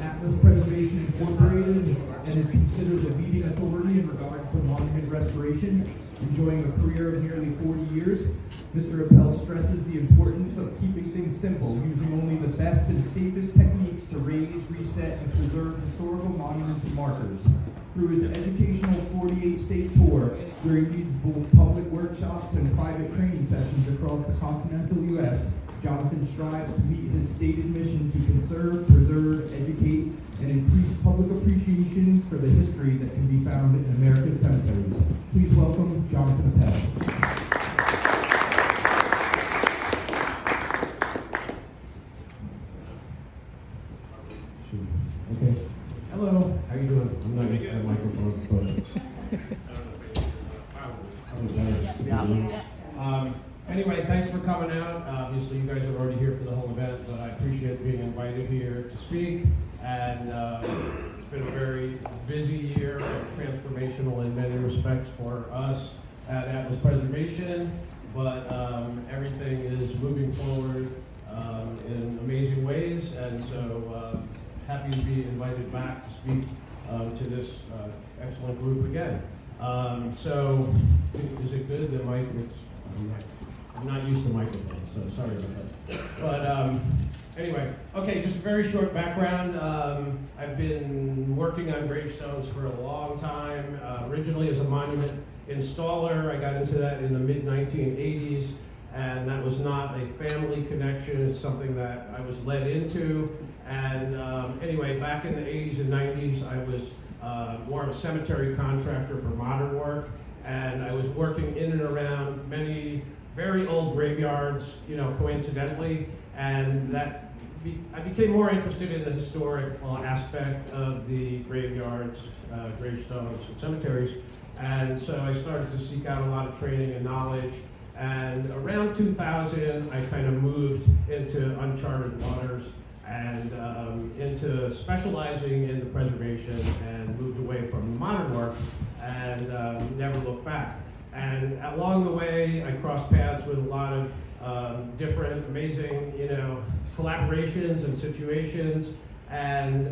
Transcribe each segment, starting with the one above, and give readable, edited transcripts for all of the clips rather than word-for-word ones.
Atlas Preservation Incorporated and is considered the leading authority in regard to monument restoration, enjoying a career of nearly 40 years. Mr. Appell stresses the importance of keeping things simple, using only the best and safest techniques to raise, reset, and preserve historical monuments and markers. Through his educational 48-state tour, where he leads both public workshops and private training sessions across the continental U.S., Jonathan strives to meet his stated mission to conserve, preserve, educate, and increase public appreciation for the history that can be found in America's cemeteries. Please welcome Jonathan Appell. Okay. Hello. How you doing? I'm not used to that microphone, but anyway, thanks for coming out. Obviously, you guys are already here for the whole event, but I appreciate being invited here to speak. And it's been a very busy year, transformational in many respects for us at Atlas Preservation. But everything is moving forward in amazing ways, and so happy to be invited back to speak to this excellent group again. So, is it good? The mic? I'm not used to microphones, so sorry about that. But anyway, okay, just a very short background. I've been working on gravestones for a long time, originally as a monument installer. I got into that in the mid-1980s, and that was not a family connection. It's something that I was led into. And anyway, back in the 80s and 90s, I was more of a cemetery contractor for modern work, and I was working in and around many very old graveyards, you know, coincidentally, and that I became more interested in the historic aspect of the graveyards, gravestones, and cemeteries, and so I started to seek out a lot of training and knowledge. And around 2000, I kind of moved into uncharted waters and into specializing in the preservation, and moved away from modern work and never looked back. And along the way, I crossed paths with a lot of different amazing, you know, collaborations and situations, and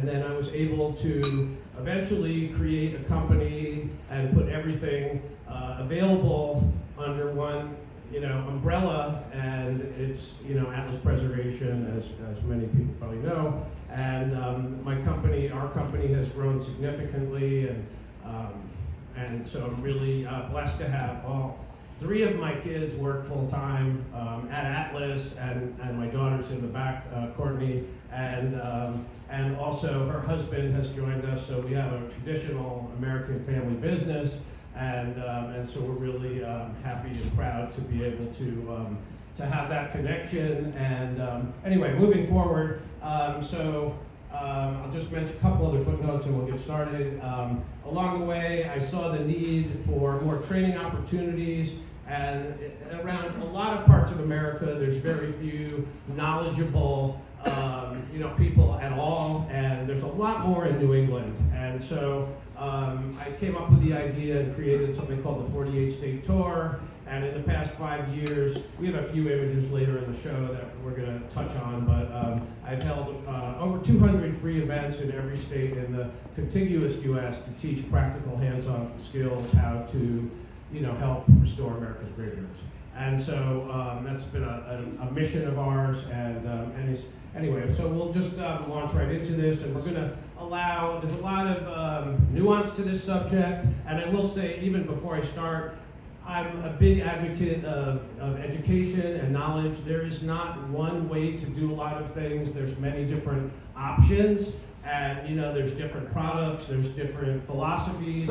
then I was able to eventually create a company and put everything available under one, you know, umbrella, and it's, you know, Atlas Preservation, as many people probably know. And our company has grown significantly, and so I'm really blessed to have all three of my kids work full time at Atlas, and my daughter's in the back, Courtney, and also her husband has joined us. So we have a traditional American family business. And so we're really happy and proud to be able to have that connection. And anyway, moving forward, I'll just mention a couple other footnotes and we'll get started. Along the way, I saw the need for more training opportunities, and around a lot of parts of America, there's very few knowledgeable people at all, and there's a lot more in New England. And so I came up with the idea and created something called the 48-state tour. And in the past 5 years, we have a few images later in the show that we're going to touch on, but I've held over 200 free events in every state in the contiguous U.S. to teach practical hands-on skills how to, you know, help restore America's graveyards. And so that's been a mission of ours, anyway, so we'll just launch right into this, and we're going to there's a lot of nuance to this subject, and I will say, even before I start, I'm a big advocate of education and knowledge. There is not one way to do a lot of things. There's many different options, and, you know, there's different products, there's different philosophies,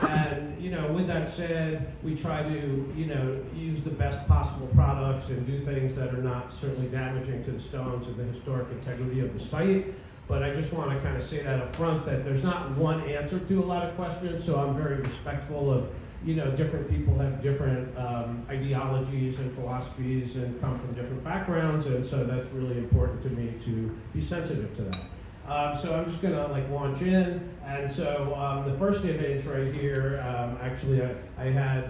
and, you know, with that said, we try to, you know, use the best possible products and do things that are not certainly damaging to the stones and the historic integrity of the site. But I just want to kind of say that up front, that there's not one answer to a lot of questions, so I'm very respectful of, you know, different people have different ideologies and philosophies and come from different backgrounds, and so that's really important to me to be sensitive to that. So I'm just going to launch in, and so the first image right here, actually I had,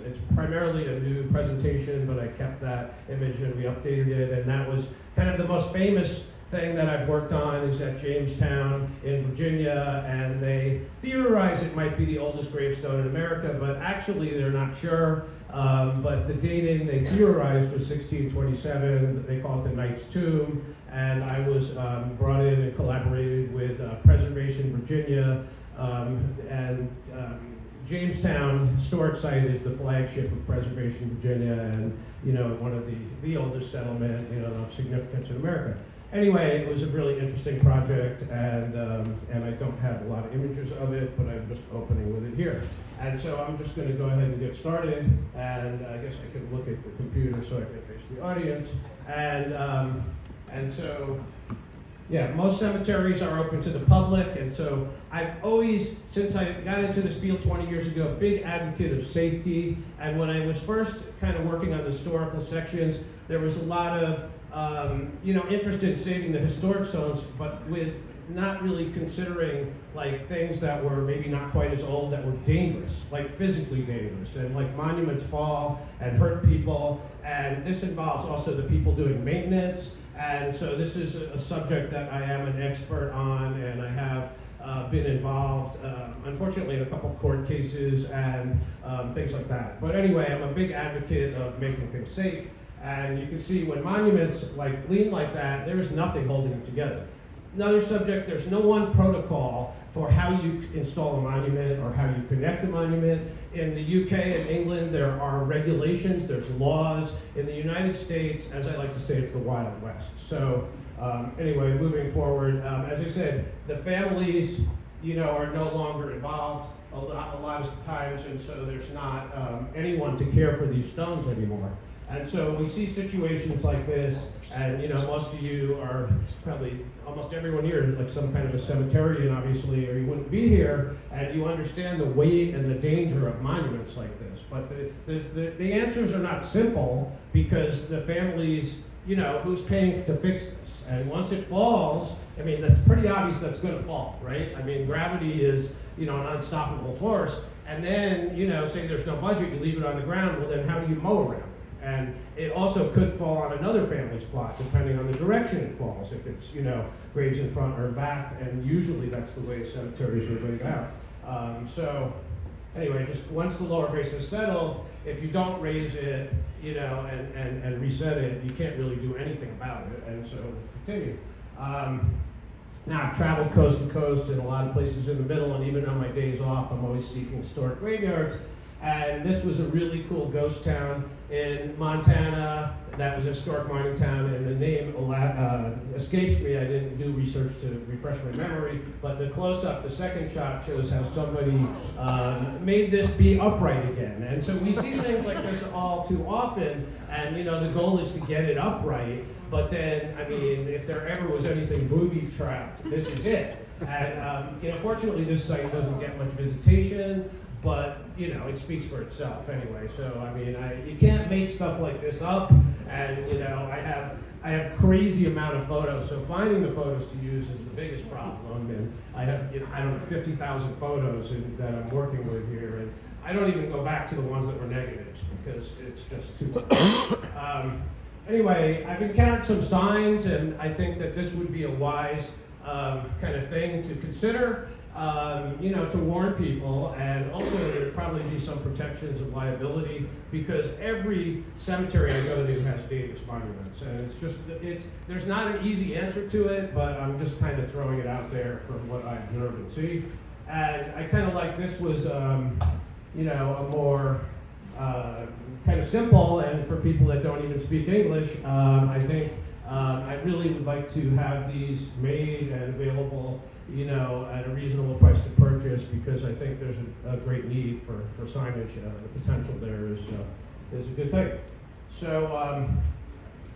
it's primarily a new presentation, but I kept that image and we updated it, and that was kind of the most famous thing that I've worked on is at Jamestown in Virginia, and they theorize it might be the oldest gravestone in America, but actually they're not sure. But the dating they theorized was 1627. They call it the Knight's Tomb, and I was brought in and collaborated with Preservation Virginia, and Jamestown Historic Site is the flagship of Preservation Virginia, and one of the oldest settlement of significance in America. Anyway, it was a really interesting project, and I don't have a lot of images of it, but I'm just opening with it here. And so I'm just going to go ahead and get started, and I guess I can look at the computer so I can face the audience. And so, yeah, most cemeteries are open to the public, and so I've always, since I got into this field 20 years ago, a big advocate of safety. And when I was first kind of working on the historical sections, there was a lot of interest in saving the historic zones, but with not really considering like things that were maybe not quite as old that were dangerous, like physically dangerous, and like monuments fall and hurt people, and this involves also the people doing maintenance. And so this is a subject that I am an expert on, and I have been involved, unfortunately, in a couple of court cases and things like that. But anyway, I'm a big advocate of making things safe. And you can see when monuments lean like that, there's nothing holding them together. Another subject, there's no one protocol for how you install a monument or how you connect a monument. In the UK and England, there are regulations, there's laws. In the United States, as I like to say, it's the Wild West. So anyway, moving forward, as I said, the families, are no longer involved a lot of times, and so there's not anyone to care for these stones anymore. And so we see situations like this, and most of you are probably, almost everyone here is like some kind of a cemeterian, obviously, or you wouldn't be here, and you understand the weight and the danger of monuments like this. But the answers are not simple, because the families, who's paying to fix this? And once it falls, I mean, that's pretty obvious that's going to fall, right? I mean, gravity is, an unstoppable force. And then, say there's no budget, you leave it on the ground, well then how do you mow around it? And it also could fall on another family's plot, depending on the direction it falls, if it's, graves in front or back, and usually that's the way cemeteries are laid out. So anyway, just once the lower base is settled, if you don't raise it, and reset it, you can't really do anything about it, and so continue. Now, I've traveled coast to coast in a lot of places in the middle, and even on my days off, I'm always seeking historic graveyards. And this was a really cool ghost town in Montana that was a historic mining town, and the name escapes me. I didn't do research to refresh my memory, but the close-up, the second shot, shows how somebody made this be upright again. And so we see things like this all too often, and the goal is to get it upright, but then, I mean, if there ever was anything booby-trapped, this is it. And fortunately, this site doesn't get much visitation, but it speaks for itself anyway. So I mean, you can't make stuff like this up, and I have crazy amount of photos. So finding the photos to use is the biggest problem. And I have 50,000 photos that I'm working with here, and I don't even go back to the ones that were negatives because it's just too much. Anyway, I've encountered some signs, and I think that this would be a wise kind of thing to consider. To warn people, and also there'd probably be some protections of liability, because every cemetery I go to has dangerous monuments, and there's not an easy answer to it, but I'm just kind of throwing it out there from what I observe and see. And I kind of like this was, a more kind of simple, and for people that don't even speak English, I think I really would like to have these made and available at a reasonable price to purchase, because I think there's a great need for signage. The potential there is a good thing. So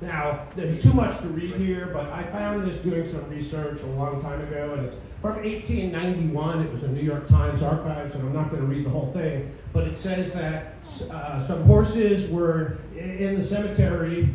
now, there's too much to read here, but I found this doing some research a long time ago, and it's from 1891. It was a New York Times archives, and I'm not going to read the whole thing, but it says that some horses were in the cemetery,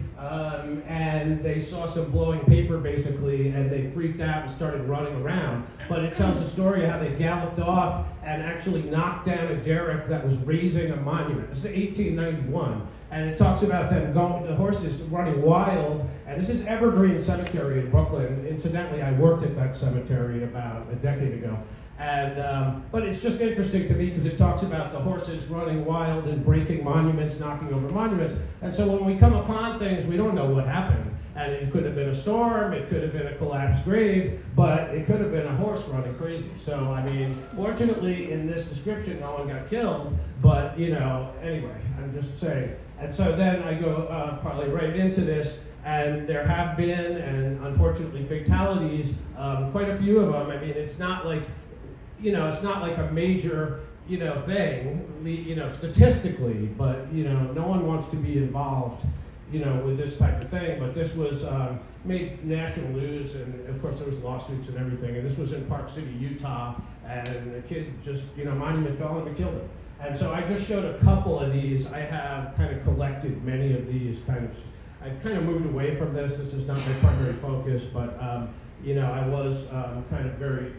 and they saw some blowing paper, basically, and they freaked out and started running around. But it tells a story of how they galloped off and actually knocked down a derrick that was raising a monument. This is 1891. And it talks about them the horses running wild And this is Evergreen Cemetery in Brooklyn. Incidentally, I worked at that cemetery about a decade ago. And, but it's just interesting to me because it talks about the horses running wild and breaking monuments, knocking over monuments. And so when we come upon things, we don't know what happened. And it could have been a storm, it could have been a collapsed grave, but it could have been a horse running crazy. So, I mean, fortunately in this description, no one got killed, but, you know, anyway, I'm just saying. And so then I go probably right into this. And there have been, and unfortunately, fatalities, quite a few of them. I mean, it's not like, you know, it's not like a major, you know, thing, you know, statistically, but, you know, no one wants to be involved, you know, with this type of thing. But this was made national news, and of course there was lawsuits and everything. And this was in Park City, Utah, and the kid just, you know, monument fell and killed him. And so I just showed a couple of these. I have kind of collected many of these kind of. I've kind of moved away from this. This is not my primary focus, but you know, I was kind of very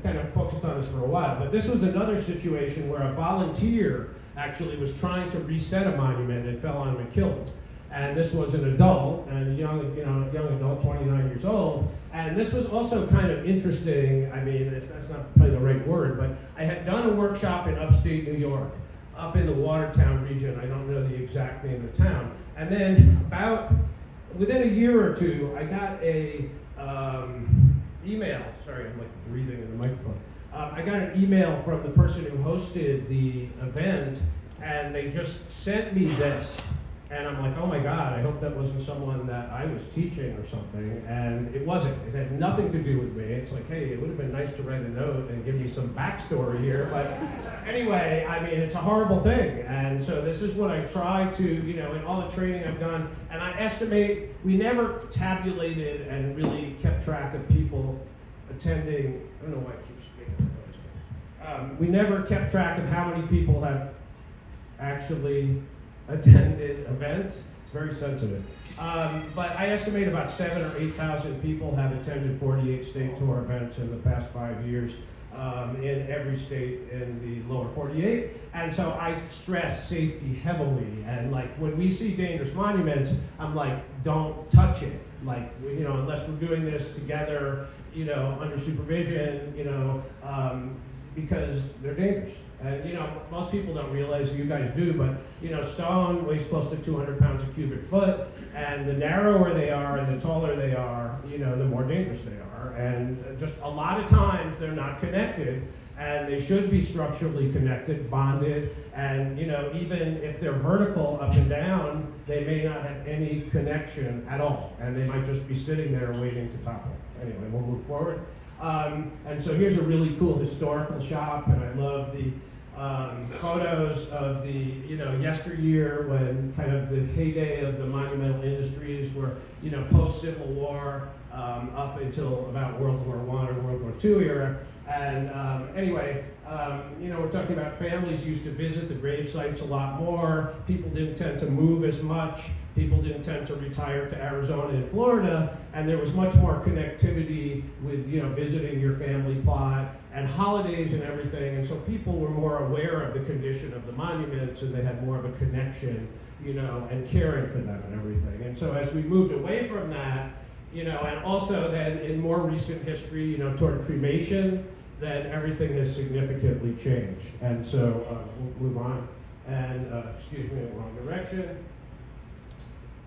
kind of focused on this for a while. But this was another situation where a volunteer actually was trying to reset a monument and fell on him and killed him. And this was an adult, and young adult, 29 years old. And this was also kind of interesting. I mean, if that's not probably the right word, but I had done a workshop in upstate New York, up in the Watertown region. I don't know the exact name of the town. And then about within a year or two, I got a email. Sorry, I'm like breathing in the microphone. I got an email from the person who hosted the event, and they just sent me this. And I'm like, oh my God, I hope that wasn't someone that I was teaching or something. And it wasn't. It had nothing to do with me. It's like, hey, it would have been nice to write a note and give me some backstory here. But anyway, I mean, it's a horrible thing. And so this is what I try to, you know, in all the training I've done. And I estimate we never tabulated and really kept track of people attending. I don't know why I keep speaking like this. We never kept track of how many people have actually attended events. It's very sensitive. But I estimate about 7,000 or 8,000 people have attended 48 state tour events in the past 5 years in every state in the lower 48. And so I stress safety heavily. And like when we see dangerous monuments, I'm like, don't touch it. Like, you know, unless we're doing this together, you know, under supervision, you know, because they're dangerous. And you know, most people don't realize, you guys do, but you know, stone weighs close to 200 pounds a cubic foot, and the narrower they are and the taller they are, you know, the more dangerous they are. And just a lot of times they're not connected, and they should be structurally connected, bonded, and you know, even if they're vertical up and down, they may not have any connection at all, and they might just be sitting there waiting to topple. Anyway, we'll move forward. And so here's a really cool historical shop, and I love the photos of the, you know, yesteryear when kind of the heyday of the monumental industries were, you know, post-Civil War up until about World War I or World War II era. And anyway, you know, we're talking about families used to visit the grave sites a lot more. People didn't tend to move as much. People didn't tend to retire to Arizona and Florida, and there was much more connectivity with, you know, visiting your family plot and holidays and everything. And so people were more aware of the condition of the monuments, and they had more of a connection, you know, and caring for them and everything. And so as we moved away from that, you know, and also then in more recent history, you know, toward cremation, then everything has significantly changed. And so we'll move on. And excuse me, wrong direction.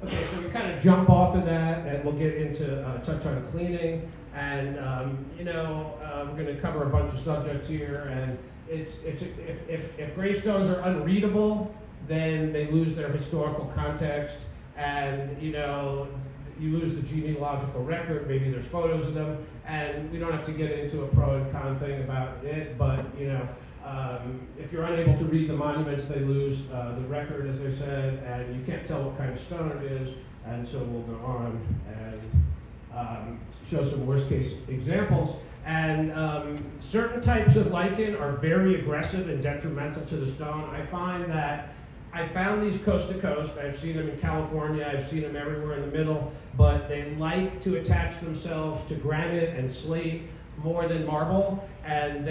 Okay, so we kind of jump off of that, and we'll get into touch on cleaning. And you know, we're going to cover a bunch of subjects here. And if gravestones are unreadable, then they lose their historical context, and you know, you lose the genealogical record. Maybe there's photos of them, and we don't have to get into a pro and con thing about it. But you know, if you're unable to read the monuments, they lose the record, as I said, and you can't tell what kind of stone it is. And so we'll go on and show some worst case examples. And certain types of lichen are very aggressive and detrimental to the stone. I find that I found these coast to coast. I've seen them in California. I've seen them everywhere in the middle. But they like to attach themselves to granite and slate more than marble. And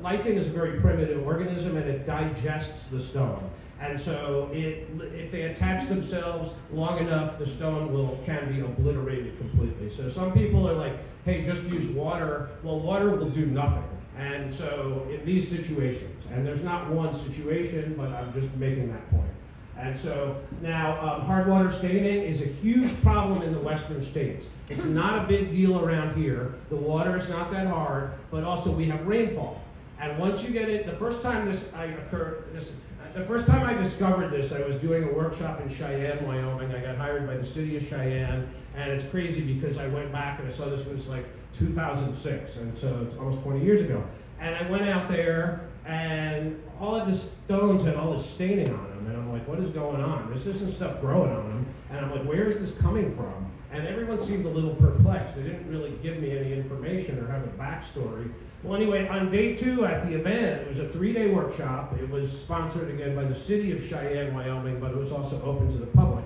lichen is a very primitive organism, and it digests the stone. And so if they attach themselves long enough, the stone can be obliterated completely. So some people are like, hey, just use water. Well, water will do nothing. And so in these situations, and there's not one situation, but I'm just making that point. And so now hard water staining is a huge problem in the western states. It's not a big deal around here. The water is not that hard, but also we have rainfall. And once you get it, the first time I discovered this, I was doing a workshop in Cheyenne, Wyoming. I got hired by the city of Cheyenne, and it's crazy because I went back and I saw this was like 2006, and so it's almost 20 years ago. And I went out there, and all of the stones had all this staining on them, and I'm like, what is going on? This isn't stuff growing on them. And I'm like, where is this coming from? And everyone seemed a little perplexed. They didn't really give me any information or have a backstory. Well, anyway, on day 2 at the event, it was a 3-day workshop. It was sponsored again by the city of Cheyenne, Wyoming, but it was also open to the public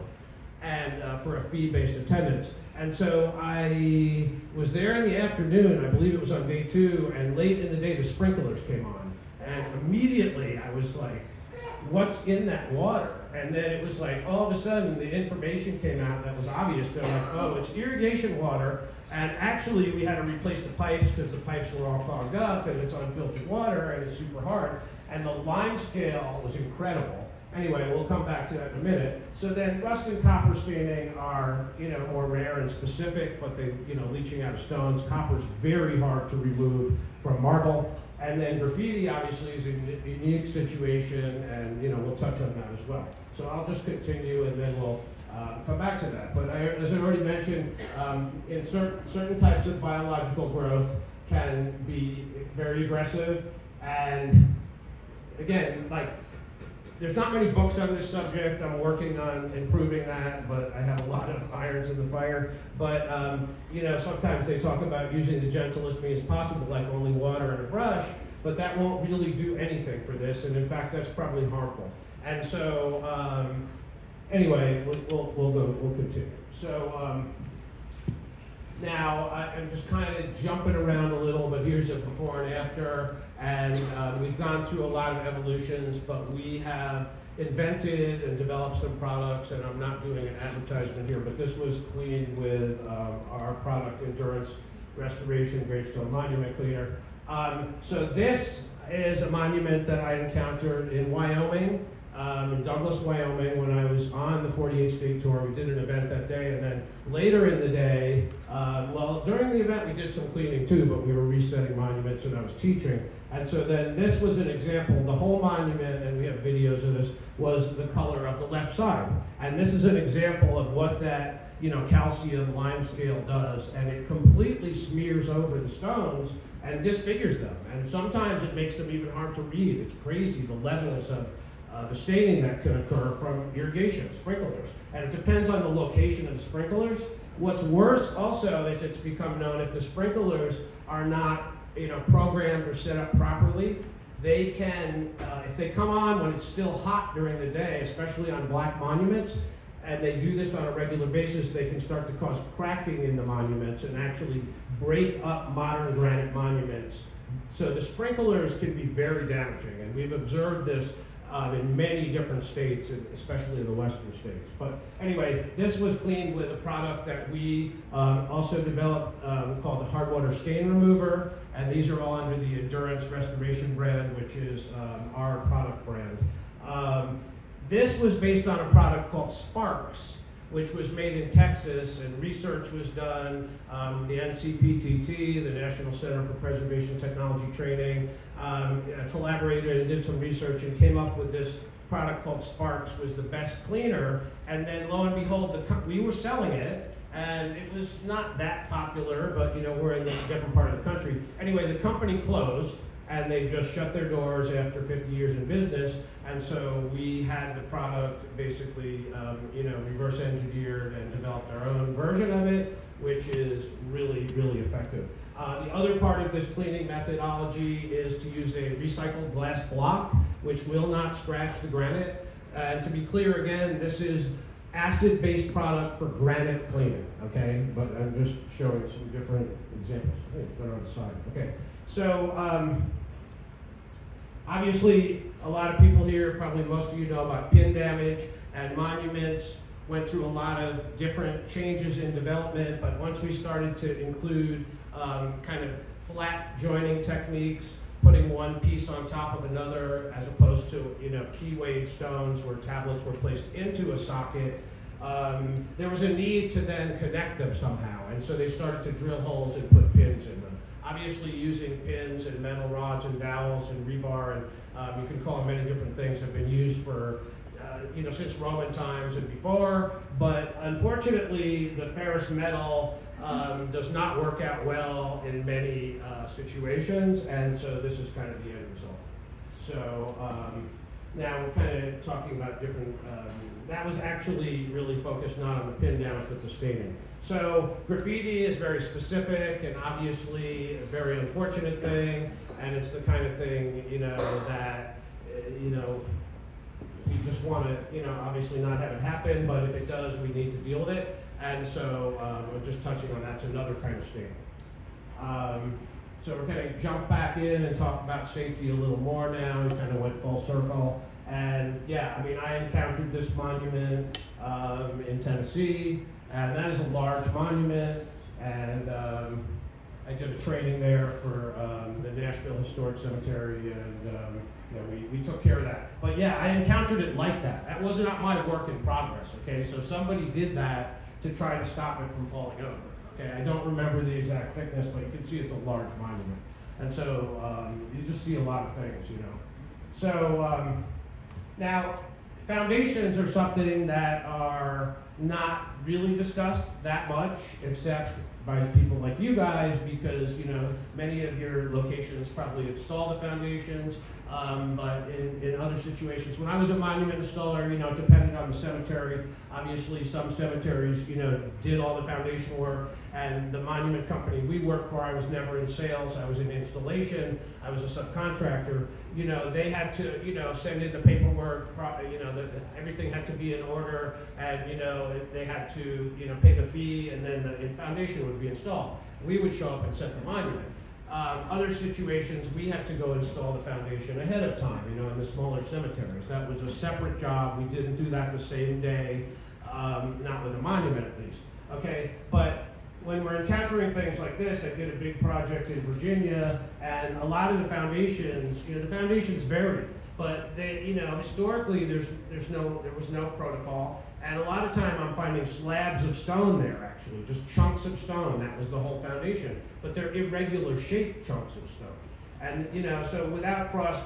and for a fee-based attendance. And so I was there in the afternoon, I believe it was on day 2, and late in the day the sprinklers came on. And immediately I was like, what's in that water? And then it was like, all of a sudden the information came out that was obvious. They're like, oh, it's irrigation water. And actually we had to replace the pipes because the pipes were all clogged up and it's unfiltered water and it's super hard. And the lime scale was incredible. Anyway, we'll come back to that in a minute. So then rust and copper staining are, more rare and specific, but they, leaching out of stones. Copper's very hard to remove from marble. And then graffiti obviously is a unique situation, and we'll touch on that as well. So I'll just continue and then we'll come back to that. But as I already mentioned, in certain types of biological growth can be very aggressive. And again, there's not many books on this subject. I'm working on improving that, but I have a lot of irons in the fire. But, sometimes they talk about using the gentlest means possible, like only water and a brush, but that won't really do anything for this, and in fact, that's probably harmful. And so, anyway, we'll continue. So, now I'm just kind of jumping around a little, but here's a before and after. And we've gone through a lot of evolutions, but we have invented and developed some products, and I'm not doing an advertisement here, but this was cleaned with our product, Endurance Restoration Gravestone Monument Cleaner. So this is a monument that I encountered in Wyoming, in Douglas, Wyoming, when I was on the 48 state tour. We did an event that day, and then later in the day, during the event we did some cleaning too, but we were resetting monuments and I was teaching. And so then this was an example. The whole monument, and we have videos of this, was the color of the left side. And this is an example of what that calcium lime scale does, and it completely smears over the stones and disfigures them. And sometimes it makes them even hard to read. It's crazy the levels of the staining that can occur from irrigation, sprinklers. And it depends on the location of the sprinklers. What's worse also is it's become known if the sprinklers are not programmed or set up properly, they can, if they come on when it's still hot during the day, especially on black monuments, and they do this on a regular basis, they can start to cause cracking in the monuments and actually break up modern granite monuments. So the sprinklers can be very damaging, and we've observed this in many different states, especially in the western states. But anyway, this was cleaned with a product that we also developed called the hard water stain remover, and these are all under the Endurance Restoration brand, which is our product brand. This was based on a product called Sparks, which was made in Texas, and research was done. The NCPTT, the National Center for Preservation Technology Training, collaborated and did some research and came up with this product called Sparks, was the best cleaner. And then lo and behold, we were selling it, and it was not that popular, but we're in a different part of the country. Anyway, the company closed, and they just shut their doors after 50 years in business. And so we had the product basically, reverse engineered and developed our own version of it, which is really, really effective. The other part of this cleaning methodology is to use a recycled glass block, which will not scratch the granite. And to be clear again, this is acid-based product for granite cleaning, okay? But I'm just showing some different examples. I think it's better on the side. Okay, so Obviously, a lot of people here, probably most of you know about pin damage, and monuments went through a lot of different changes in development, but once we started to include kind of flat joining techniques, putting one piece on top of another, as opposed to, you know, key-weighted stones where tablets were placed into a socket, there was a need to then connect them somehow, and so they started to drill holes and put pins in them. Obviously, using pins and metal rods and dowels and rebar, and you can call them many different things, have been used for you know, since Roman times and before, but unfortunately the ferrous metal does not work out well in many situations, and so this is kind of the end result. So now we're kind of talking about different, that was actually really focused not on the pin damage but the staining. So graffiti is very specific and obviously a very unfortunate thing, and it's the kind of thing, you know, that, you know, we just want to, you know, obviously not have it happen, but if it does, we need to deal with it. And so we're just touching on that's another kind of stain. So we're going to jump back in and talk about safety a little more now. We kind of went full circle. And yeah, I mean, I encountered this monument in Tennessee, and that is a large monument. And I did a training there for the Nashville Historic Cemetery, and you know, we took care of that. But yeah, I encountered it like that. That was not my work in progress, okay? So somebody did that to try to stop it from falling over, okay? I don't remember the exact thickness, but you can see it's a large monument. And so you just see a lot of things, you know. So now, foundations are something that are not really discussed that much, except by people like you guys, because, you know, many of your locations probably install the foundations, but in other situations, when I was a monument installer, you know, it depended on the cemetery. Obviously, some cemeteries, you know, did all the foundation work, and the monument company we worked for, I was never in sales, I was in installation, I was a subcontractor, you know, they had to, you know, send in the paperwork, you know, everything had to be in order, and, you know, they had to, you know, pay the fee, and then the foundation would be installed. We would show up and set the monument. Other situations, we had to go install the foundation ahead of time, you know, in the smaller cemeteries. That was a separate job. We didn't do that the same day, not with a monument at least, okay? But when we're encountering things like this, I did a big project in Virginia, and a lot of the foundations, you know, the foundations vary, but they, you know, historically there was no protocol, and a lot of time I'm finding slabs of stone there actually, just chunks of stone. That was the whole foundation, but they're irregular shaped chunks of stone, and you know, so without frost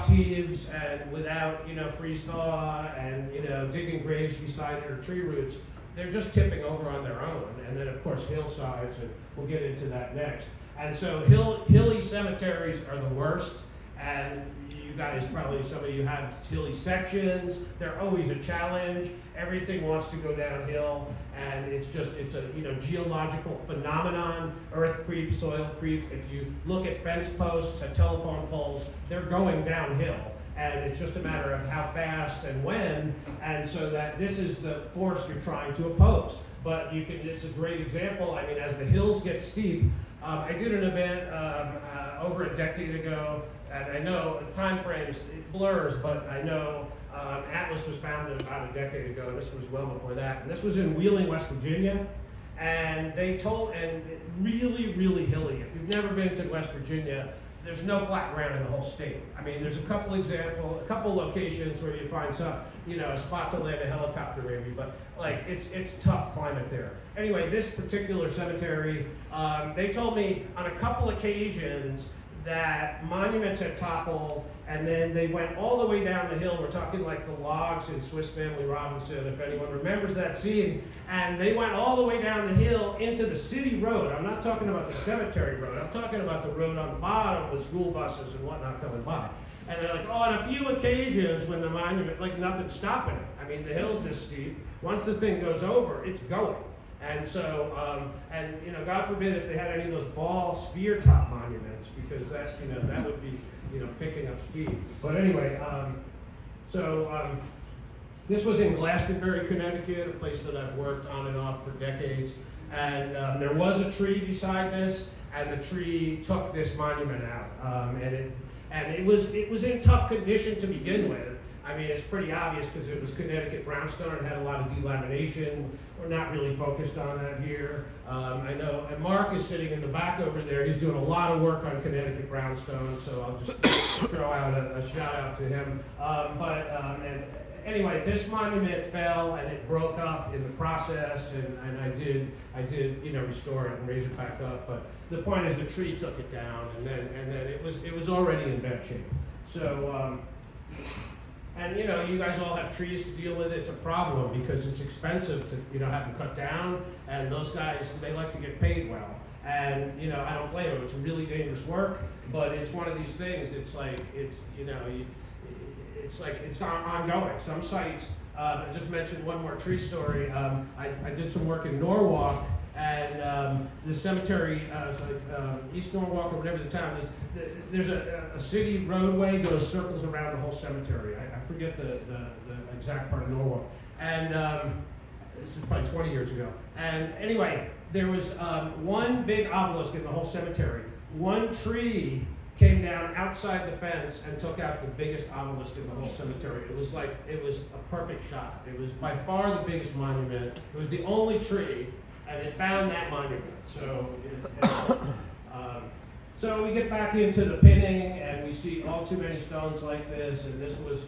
heaves, and without, you know, freeze thaw, and, you know, digging graves beside it or tree roots, they're just tipping over on their own. And then of course hillsides, and we'll get into that next. And so hilly cemeteries are the worst, and you guys probably, some of you have hilly sections. They're always a challenge. Everything wants to go downhill, and it's a, you know, geological phenomenon, earth creep, soil creep. If you look at fence posts, at telephone poles, they're going downhill. And it's just a matter of how fast and when, and so that this is the force you're trying to oppose. But you can, it's a great example. I mean, as the hills get steep, I did an event over a decade ago, and I know the time frames, it blurs, but I know Atlas was founded about a decade ago, and this was well before that. And this was in Wheeling, West Virginia, and they told, and really, really hilly. If you've never been to West Virginia, there's no flat ground in the whole state. I mean, there's a couple locations where you find some, you know, a spot to land a helicopter maybe, but like it's tough climate there. Anyway, this particular cemetery, they told me on a couple occasions that monuments had toppled, and then they went all the way down the hill. We're talking like the logs in Swiss Family Robinson, if anyone remembers that scene. And they went all the way down the hill into the city road. I'm not talking about the cemetery road. I'm talking about the road on the bottom with school buses and whatnot coming by. And they're like, oh, on a few occasions when the monument, like nothing's stopping it. I mean, the hill's this steep. Once the thing goes over, it's going. And so, and you know, God forbid if they had any of those ball sphere top monuments, because that's, you know, that would be, you know, picking up speed. But anyway, this was in Glastonbury, Connecticut, a place that I've worked on and off for decades. And there was a tree beside this, and the tree took this monument out. And it was in tough condition to begin with. I mean, it's pretty obvious because it was Connecticut brownstone. It had a lot of delamination. We're not really focused on that here. I know, and Mark is sitting in the back over there. He's doing a lot of work on Connecticut brownstone, so I'll just throw out a shout out to him. And anyway, this monument fell and it broke up in the process, and I did restore it and raise it back up. But the point is, the tree took it down, and then it was already in bad shape. So. And you guys all have trees to deal with. It's a problem because it's expensive to have them cut down, and those guys, they like to get paid well. And I don't blame them. It's really dangerous work, but it's one of these things. It's like it's ongoing. Some sites. I just mentioned one more tree story. I did some work in Norwalk. And the cemetery, East Norwalk or whatever the town is, there's a city roadway goes circles around the whole cemetery. I forget the exact part of Norwalk. And this is probably 20 years ago. And anyway, there was one big obelisk in the whole cemetery. One tree came down outside the fence and took out the biggest obelisk in the whole cemetery. It was a perfect shot. It was by far the biggest monument. It was the only tree. And it found that monument. So we get back into the pinning, and we see all too many stones like this. And this was,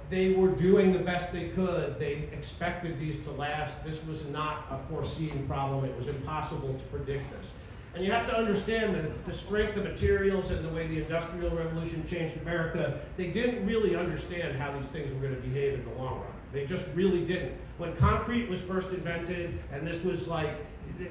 they were doing the best they could. They expected these to last. This was not a foreseen problem. It was impossible to predict this. And you have to understand that the strength of materials and the way the Industrial Revolution changed America, they didn't really understand how these things were going to behave in the long run. They just really didn't. When concrete was first invented, and this was like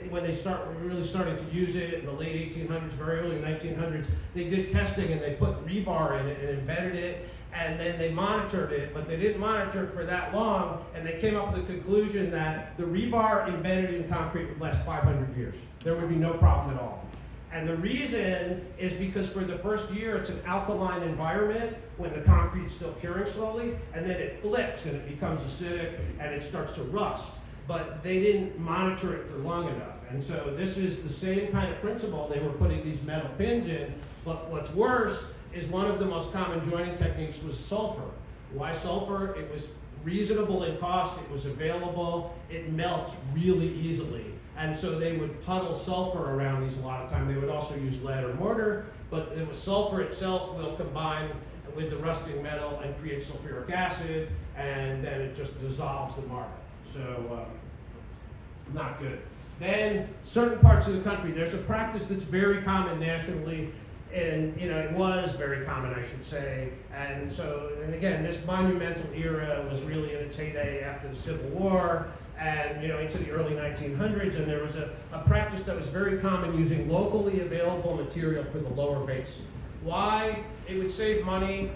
when they really starting to use it in the late 1800s, very early 1900s, they did testing and they put rebar in it and embedded it, and then they monitored it, but they didn't monitor it for that long, and they came up with the conclusion that the rebar embedded in concrete would last 500 years. There would be no problem at all. And the reason is because for the first year, it's an alkaline environment when the concrete's still curing slowly, and then it flips and it becomes acidic and it starts to rust. But they didn't monitor it for long enough. And so this is the same kind of principle. They were putting these metal pins in, but what's worse is one of the most common joining techniques was sulfur. Why sulfur? It was reasonable in cost, it was available, it melts really easily. And so they would puddle sulfur around these a lot of time. They would also use lead or mortar, but the sulfur itself will combine with the rusting metal and create sulfuric acid, and then it just dissolves the marble. So, not good. Then, certain parts of the country, there's a practice that's very common nationally, and it was very common, I should say. And so, and again, this monumental era was really in its heyday after the Civil War, and into the early 1900s, and there was a practice that was very common using locally available material for the lower base. Why? It would save money.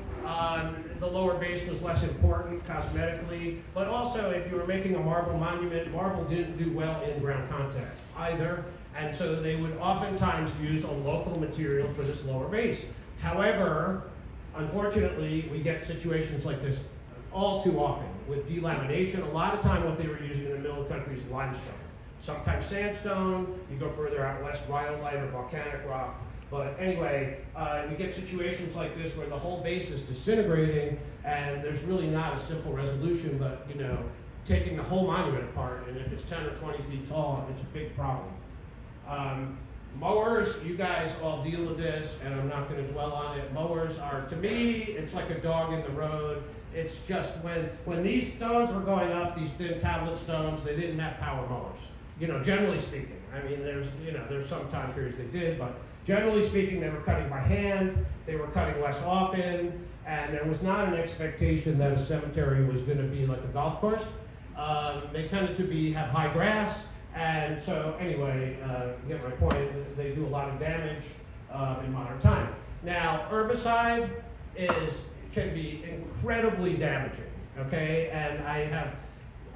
The lower base was less important cosmetically, but also if you were making a marble monument, marble didn't do well in ground contact either, and so they would oftentimes use a local material for this lower base. However, unfortunately, we get situations like this all too often with delamination. A lot of time what they were using in the middle of the country is limestone. Sometimes sandstone, you go further out west, rhyolite or volcanic rock. But anyway, we get situations like this where the whole base is disintegrating, and there's really not a simple resolution, but taking the whole monument apart, and if it's 10 or 20 feet tall, it's a big problem. Mowers, you guys all deal with this, and I'm not going to dwell on it. Mowers are, to me, it's like a dog in the road. It's just when these stones were going up, these thin tablet stones, they didn't have power mowers. Generally speaking. I mean, there's some time periods they did, but generally speaking, they were cutting by hand, they were cutting less often, and there was not an expectation that a cemetery was going to be like a golf course. They tended to have high grass, and so anyway, you get my point, they do a lot of damage in modern times. Now, herbicide can be incredibly damaging, okay? And I have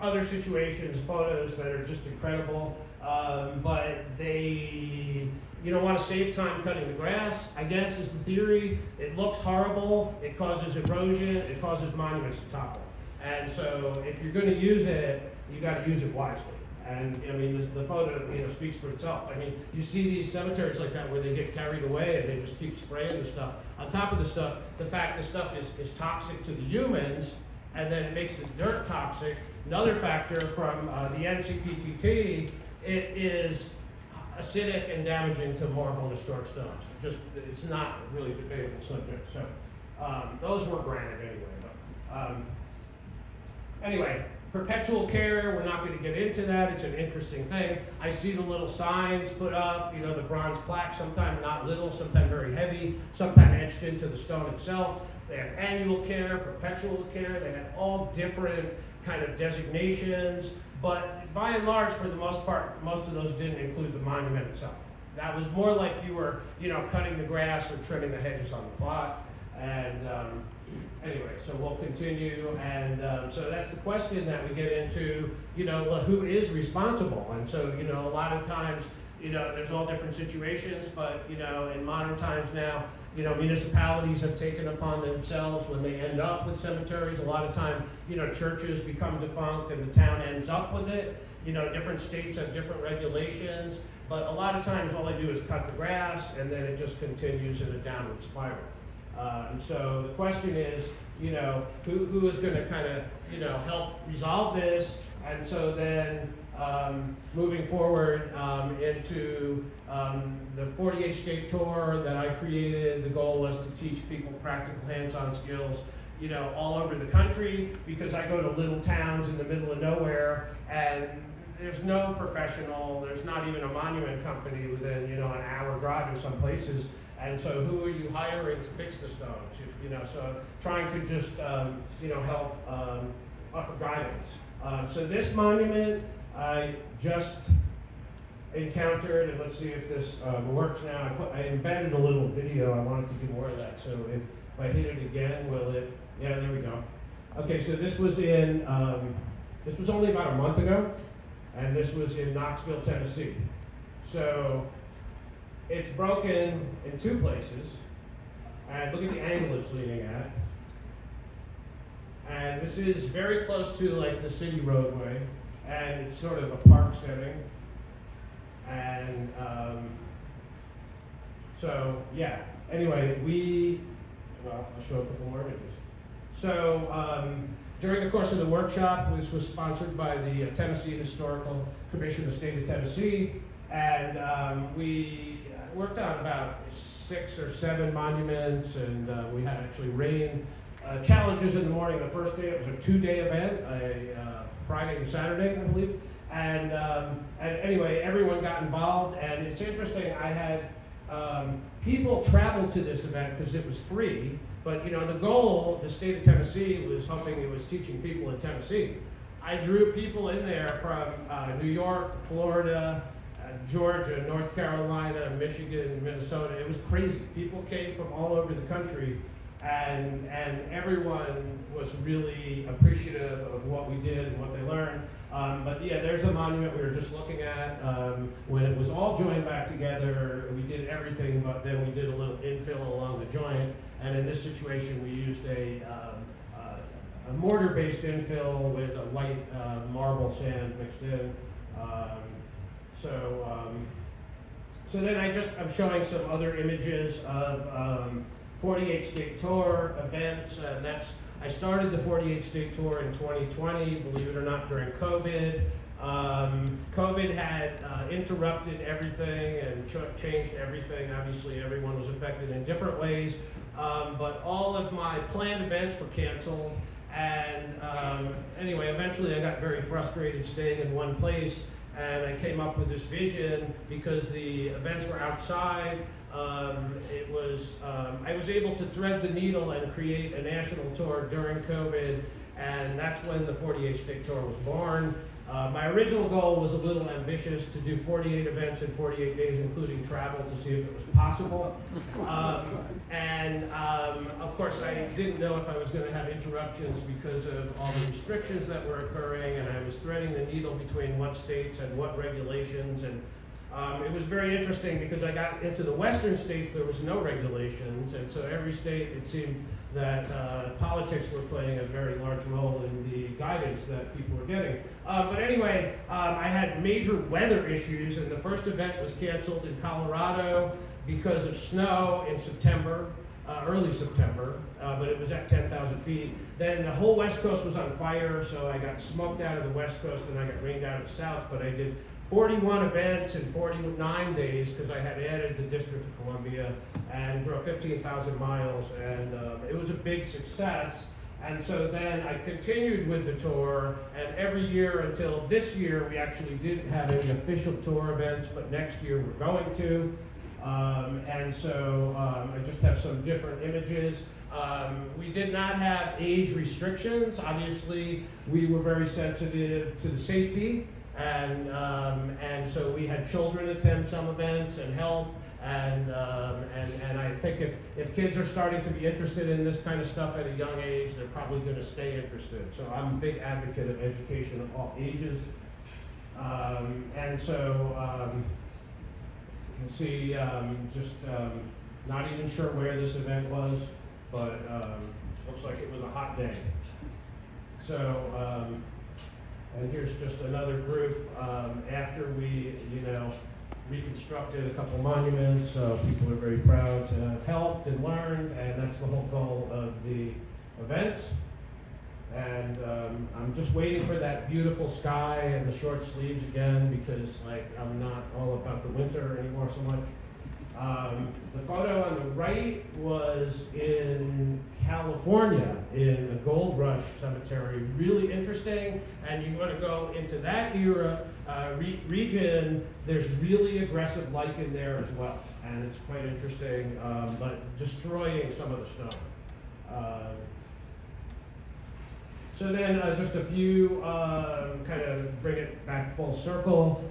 other situations, photos that are just incredible, but you don't want to save time cutting the grass, I guess is the theory. It looks horrible, it causes erosion, it causes monuments to topple. And so if you're going to use it, you got to use it wisely. And I mean, the photo, speaks for itself. I mean, you see these cemeteries like that where they get carried away and they just keep spraying the stuff. On top of the stuff, the fact the stuff is toxic to the humans, and then it makes the dirt toxic. Another factor from the NCPTT, it is acidic and damaging to marble and historic stones. It's not really a debatable subject. So those were granted anyway. Anyway, perpetual care, we're not going to get into that. It's an interesting thing. I see the little signs put up, the bronze plaque, sometimes not little, sometimes very heavy, sometimes etched into the stone itself. They had annual care, perpetual care. They had all different kind of designations. But by and large, for the most part, most of those didn't include the monument itself. That was more like you were, cutting the grass or trimming the hedges on the plot. And anyway, so we'll continue. And so that's the question that we get into, who is responsible? And so, a lot of times, there's all different situations, but, in modern times now, municipalities have taken upon themselves when they end up with cemeteries. A lot of time, churches become defunct and the town ends up with it. Different states have different regulations, but a lot of times all they do is cut the grass and then it just continues in a downward spiral. So the question is, who is going to kind of, help resolve this? And so then moving forward into the 48 state tour that I created, the goal was to teach people practical hands-on skills, all over the country, because I go to little towns in the middle of nowhere and there's no professional, there's not even a monument company within, an hour drive in some places. And so who are you hiring to fix the stones? So trying to just, help offer guidance. So this monument, I just encountered, and let's see if this works now. I embedded a little video. I wanted to do more of that. So if I hit it again, will it? Yeah, there we go. Okay, so this was this was only about a month ago, and this was in Knoxville, Tennessee. So it's broken in two places, and look at the angle it's leaning at. And this is very close to like the city roadway, and it's sort of a park setting. And so yeah, anyway, I'll show a couple more images. So during the course of the workshop, this was sponsored by the Tennessee Historical Commission of the State of Tennessee, and we worked on about 6 or 7 monuments, and we had actually rain challenges in the morning. The first day, it was a 2-day event, a Friday and Saturday, I believe. And anyway, everyone got involved, and it's interesting, I had people travel to this event because it was free, but the goal, the state of Tennessee was hoping it was teaching people in Tennessee. I drew people in there from New York, Florida, Georgia, North Carolina, Michigan, Minnesota. It was crazy. People came from all over the country, and everyone was really appreciative of what we did and what they learned. But yeah, there's the monument we were just looking at. When it was all joined back together, we did everything, but then we did a little infill along the joint. And in this situation, we used a mortar-based infill with a white marble sand mixed in. So then I'm showing some other images of 48 state tour events, and I started the 48 state tour in 2020, believe it or not, during COVID. COVID had interrupted everything and changed everything. Obviously, everyone was affected in different ways, but all of my planned events were canceled. And anyway, eventually I got very frustrated staying in one place, and I came up with this vision because the events were outside. I was able to thread the needle and create a national tour during COVID, and that's when the 48 state tour was born. My original goal was a little ambitious, to do 48 events in 48 days, including travel, to see if it was possible. Of course, I didn't know if I was going to have interruptions because of all the restrictions that were occurring, and I was threading the needle between what states and what regulations. And It was very interesting because I got into the western states, there was no regulations, and so every state, it seemed that politics were playing a very large role in the guidance that people were getting. But anyway, I had major weather issues, and the first event was canceled in Colorado because of snow in September, early September, but it was at 10,000 feet. Then the whole West Coast was on fire, so I got smoked out of the West Coast and I got rained out of the South, but I did 41 events in 49 days because I had added the District of Columbia and drove 15,000 miles, and it was a big success. And so then I continued with the tour, and every year until this year, we actually didn't have any official tour events, but next year we're going to. And so I just have some different images. We did not have age restrictions. Obviously, we were very sensitive to the safety. And so we had children attend some events and help, and I think if kids are starting to be interested in this kind of stuff at a young age, they're probably going to stay interested. So I'm a big advocate of education of all ages. And so you can see not even sure where this event was, but looks like it was a hot day. So. And here's just another group after we, reconstructed a couple monuments. People are very proud to have helped and learned, and that's the whole goal of the events. And I'm just waiting for that beautiful sky and the short sleeves again, because I'm not all about the winter anymore so much. The photo on the right was in California, in a gold rush cemetery, really interesting. And you want to go into that era region, there's really aggressive lichen there as well. And it's quite interesting, but destroying some of the stone. So then just a few, kind of bring it back full circle.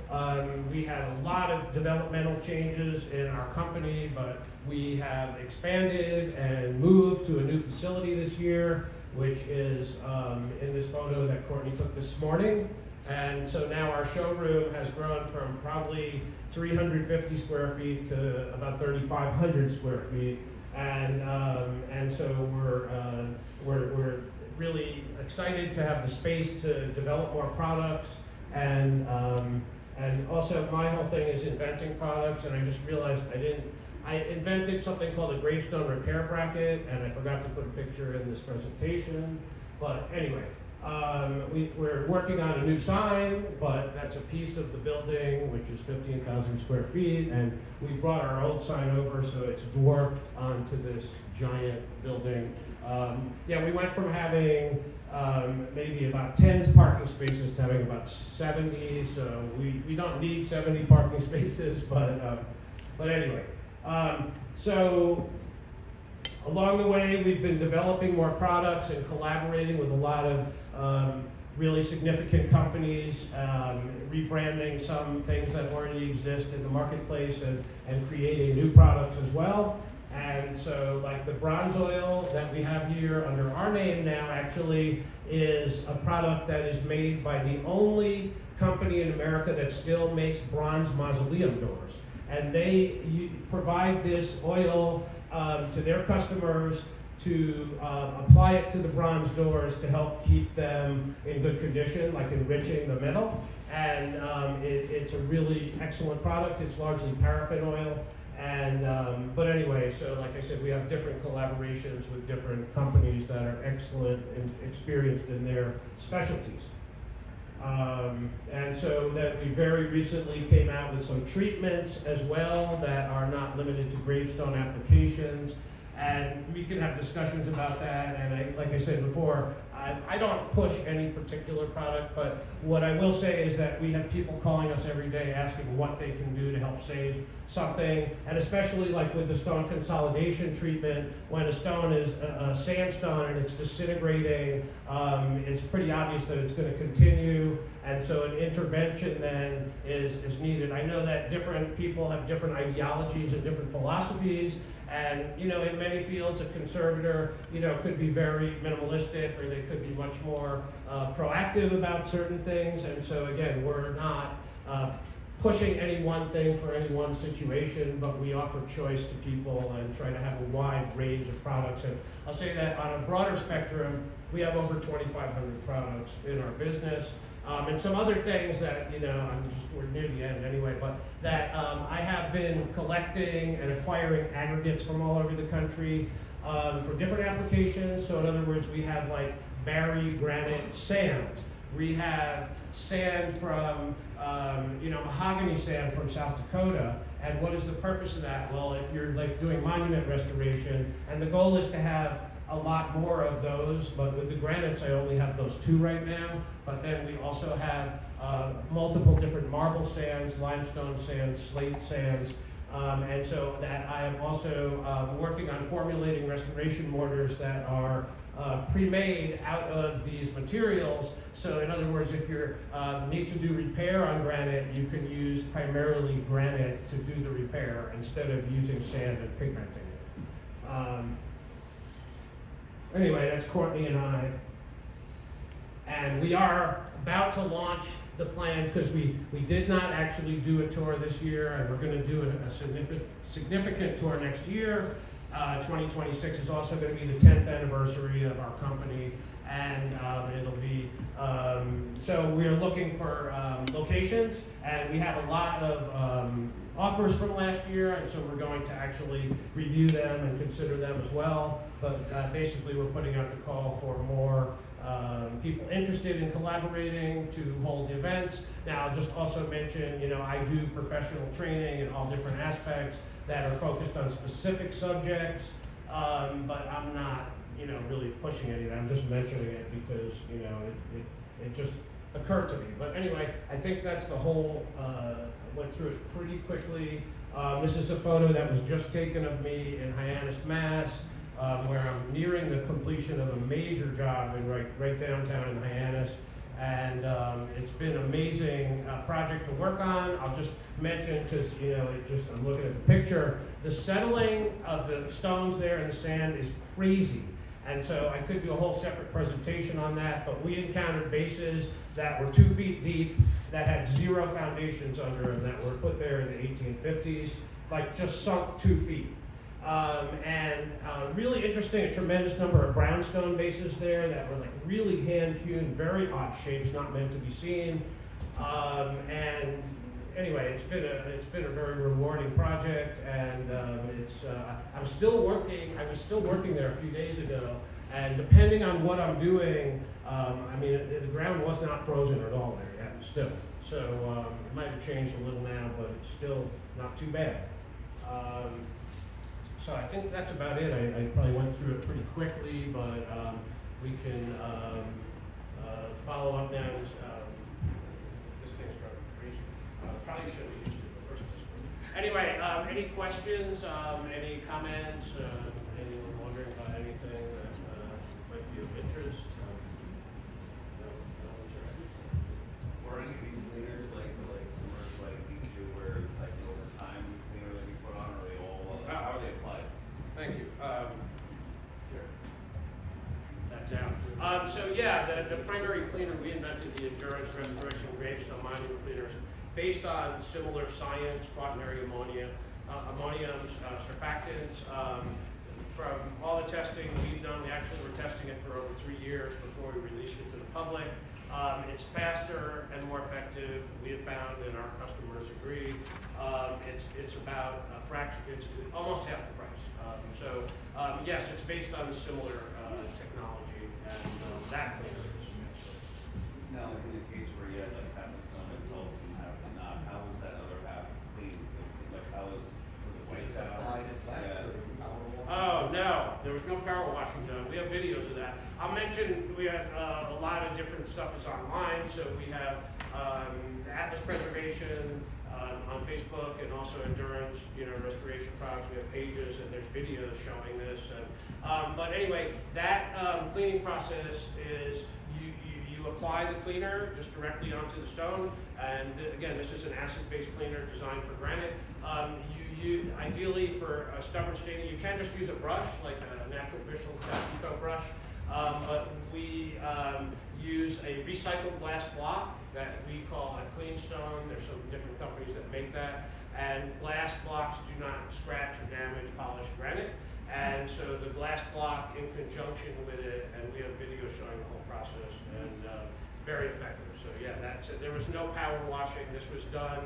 We had a lot of developmental changes in our company, but we have expanded and moved to a new facility this year, which is in this photo that Courtney took this morning. And so now our showroom has grown from probably 350 square feet to about 3,500 square feet. And so we're really excited to have the space to develop more products, and also my whole thing is inventing products, and I just realized I invented something called a gravestone repair bracket, and I forgot to put a picture in this presentation, but anyway, we're working on a new sign, but that's a piece of the building, which is 15,000 square feet, and we brought our old sign over, so it's dwarfed onto this giant building. We went from having maybe about 10 parking spaces to having about 70, so we don't need 70 parking spaces, but anyway. So along the way, we've been developing more products and collaborating with a lot of really significant companies, rebranding some things that already exist in the marketplace and creating new products as well. And so like the bronze oil that we have here under our name now actually is a product that is made by the only company in America that still makes bronze mausoleum doors. And they provide this oil to their customers to apply it to the bronze doors to help keep them in good condition, like enriching the metal. And it's a really excellent product. It's largely paraffin oil. And but anyway, so like I said, we have different collaborations with different companies that are excellent and experienced in their specialties. And so that we very recently came out with some treatments as well that are not limited to gravestone applications. And we can have discussions about that. And like I said before, I don't push any particular product, but what I will say is that we have people calling us every day asking what they can do to help save something. And especially like with the stone consolidation treatment, when a stone is a sandstone and it's disintegrating, it's pretty obvious that it's going to continue. And so an intervention then is needed. I know that different people have different ideologies and different philosophies. And, in many fields, a conservator, could be very minimalistic, or they could be much more proactive about certain things. And so, again, we're not pushing any one thing for any one situation, but we offer choice to people and try to have a wide range of products. And I'll say that on a broader spectrum, we have over 2,500 products in our business. And some other things that, we're near the end anyway, but that I have been collecting and acquiring aggregates from all over the country for different applications. So in other words, we have like Barry granite sand. We have sand from, mahogany sand from South Dakota. And what is the purpose of that? Well, if you're like doing monument restoration, and the goal is to have a lot more of those, but with the granites, I only have those 2 right now. But then we also have multiple different marble sands, limestone sands, slate sands. And so that I am also working on formulating restoration mortars that are pre-made out of these materials. So in other words, if you need to do repair on granite, you can use primarily granite to do the repair instead of using sand and pigmenting it. Anyway, that's Courtney and I. And we are about to launch the plan because we did not actually do a tour this year, and we're going to do a significant tour next year. 2026 is also going to be the 10th anniversary of our company, and it'll be, so we're looking for locations, and we have a lot of offers from last year, and so we're going to actually review them and consider them as well. But basically, we're putting out the call for more people interested in collaborating to hold events. Now, I'll just also mention, I do professional training in all different aspects that are focused on specific subjects, but I'm not, really pushing any of that. I'm just mentioning it because, it just occurred to me. But anyway, I think that's the whole, went through it pretty quickly. This is a photo that was just taken of me in Hyannis, Mass, where I'm nearing the completion of a major job in right downtown in Hyannis. And it's been an amazing project to work on. I'll just mention, because I'm looking at the picture, the settling of the stones there in the sand is crazy. And so I could do a whole separate presentation on that, but we encountered bases that were 2 feet deep, that had 0 foundations under them, that were put there in the 1850s, like just sunk 2 feet. And really interesting, a tremendous number of brownstone bases there that were like really hand-hewn, very odd shapes, not meant to be seen. And anyway, it's been a very rewarding project, and I was still working there a few days ago, and depending on what I'm doing, the ground was not frozen at all there yet, still. So it might have changed a little now, but it's still not too bad. So I think that's about it. I probably went through it pretty quickly, but we can follow up now. This thing's driving me crazy. Probably should have used it in the first place. Anyway, any questions, any comments, anyone wondering about anything that might be of interest? No one's ready. Or any of these cleaners, like similar to like D2, where it's like over time cleaner that you put on, or they all, how are they applied? Thank you. Here. That down. So yeah, the primary cleaner, we invented the endurance restoration gravestone monument cleaners based on similar science, quaternary ammonia, ammonium surfactants. From all the testing we've done, we actually were testing it for over 3 years before we released it to the public. It's faster and more effective, we have found, and our customers agree. It's about a fraction, it's almost half the price. Yes, it's based on similar technology, and that cleaner is. Now, in the case where you had like half the stone and tells you half the not, how was that other half clean? Like how was it wiped out? Oh, no, there was no power washing done. We have videos of that. I'll mention we have a lot of different stuff is online. So we have Atlas Preservation on Facebook, and also Endurance, restoration products. We have pages and there's videos showing this. But anyway, that cleaning process is you apply the cleaner just directly onto the stone. And again, this is an acid-based cleaner designed for granite. You ideally for a stubborn staining, you can just use a brush, like a natural Bristol Eco brush. But we use a recycled glass block that we call a clean stone. There's some different companies that make that. And glass blocks do not scratch or damage polished granite. And so the glass block in conjunction with it, and we have video showing the whole process, and very effective. So yeah, that's it. There was no power washing. This was done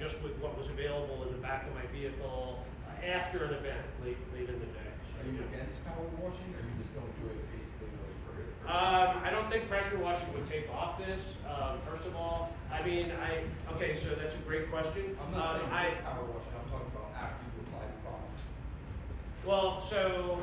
just with what was available in the back of my vehicle after an event late in the day. So, Are you against power washing, or you just don't do it basically like for it? I don't think pressure washing would take off this. First of all, I mean, okay, so that's a great question. I'm not saying just power washing, I'm talking about after you apply the product. Well, so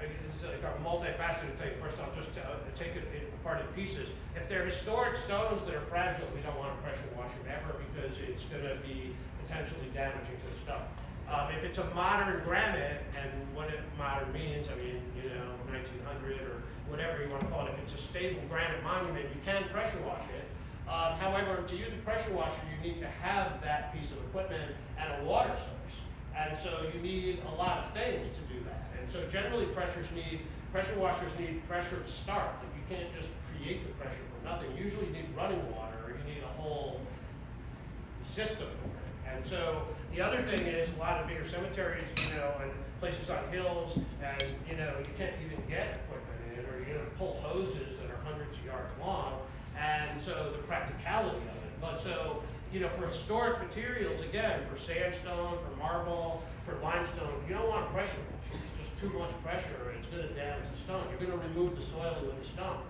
it's like a multifaceted thing. First, I'll just take it apart in pieces. If they're historic stones that are fragile, we don't want to pressure wash them ever because it's going to be potentially damaging to the stone. If it's a modern granite, and what modern means, I mean, 1900 or whatever you want to call it, if it's a stable granite monument, you can pressure wash it. However, to use a pressure washer, you need to have that piece of equipment and a water source. And so you need a lot of things to do that. And so generally pressure washers need pressure to start. Like you can't just create the pressure from nothing. Usually you need running water, or you need a whole system for it. And so the other thing is a lot of bigger cemeteries, and places on hills, and you can't even get equipment in, or pull hoses that are hundreds of yards long. And so the practicality of it. But so, for historic materials, again, for sandstone, for marble, for limestone, you don't want to pressure wash it. It's just too much pressure, and it's going to damage the stone. You're going to remove the soil with the stone.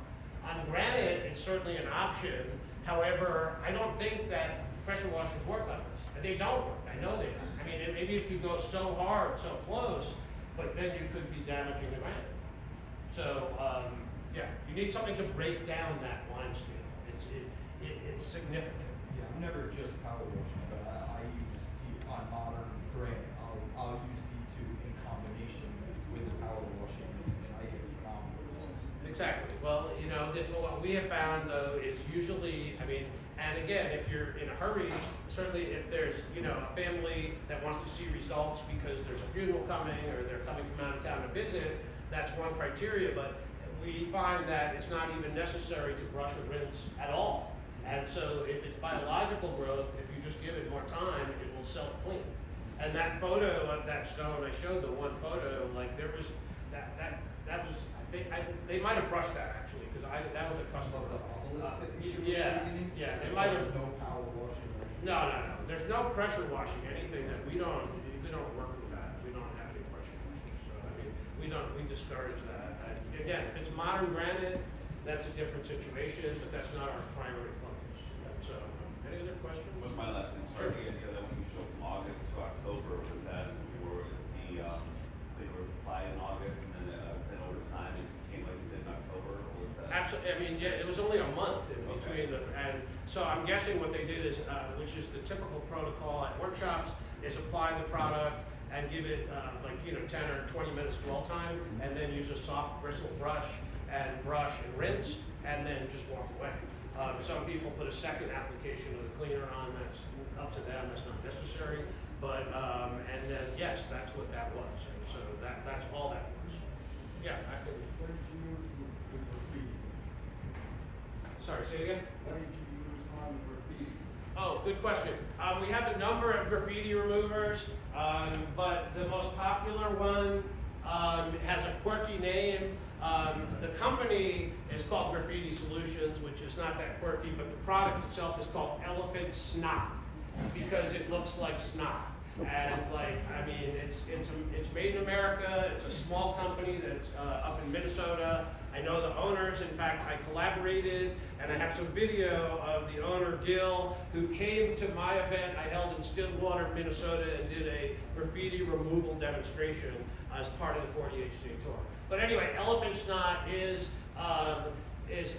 On granite, it's certainly an option. However, I don't think that pressure washers work on this. They don't work. I know they don't. I mean, maybe if you go so hard, so close, but then you could be damaging the granite. So, yeah, you need something to break down that limestone. It's significant. Yeah, I'm never just power washing, but I use on modern granite. I'll use D2 in combination with the power washing, and I get phenomenal results. Exactly. Well, what we have found though is usually, and again, if you're in a hurry, certainly if there's, a family that wants to see results because there's a funeral coming or they're coming from out of town to visit, that's one criteria, but we find that it's not even necessary to brush or rinse at all. And so if it's biological growth, if you just give it more time, it will self-clean. And that photo of that stone, I showed the one photo, like there was, that was, they might have brushed that actually, because that was a custom. Yeah, they might have. There's no power washing. No. There's no pressure washing anything that we don't work with that. We don't have any pressure washers. So we discourage that. And again, if it's modern granite, that's a different situation, but that's not our primary focus. So, any other questions? What's my last name? Sure. Sorry, that one you showed from August to October, was that for the, they were supplied in August and then over time it became like it did in October, or was that? Absolutely. Yeah, it was only a month in between and so I'm guessing what they did is, which is the typical protocol at workshops, is apply the product and give it 10 or 20 minutes dwell time, and then use a soft bristle brush and rinse, and then just walk away. Some people put a second application of the cleaner on. That's up to them. That's not necessary. But and then yes, that's what that was. And so that's all that was. Yeah, I can. What did you use with graffiti? Sorry, say it again. What did you use on graffiti? Oh, good question. We have a number of graffiti removers, but the most popular one has a quirky name. The company is called Graffiti Solutions, which is not that quirky, but the product itself is called Elephant Snot because it looks like snot. And it's made in America. It's a small company that's up in Minnesota. I know the owners. In fact, I collaborated, and I have some video of the owner, Gil, who came to my event I held in Stillwater, Minnesota, and did a graffiti removal demonstration as part of the 48 state tour. But anyway, elephant snot is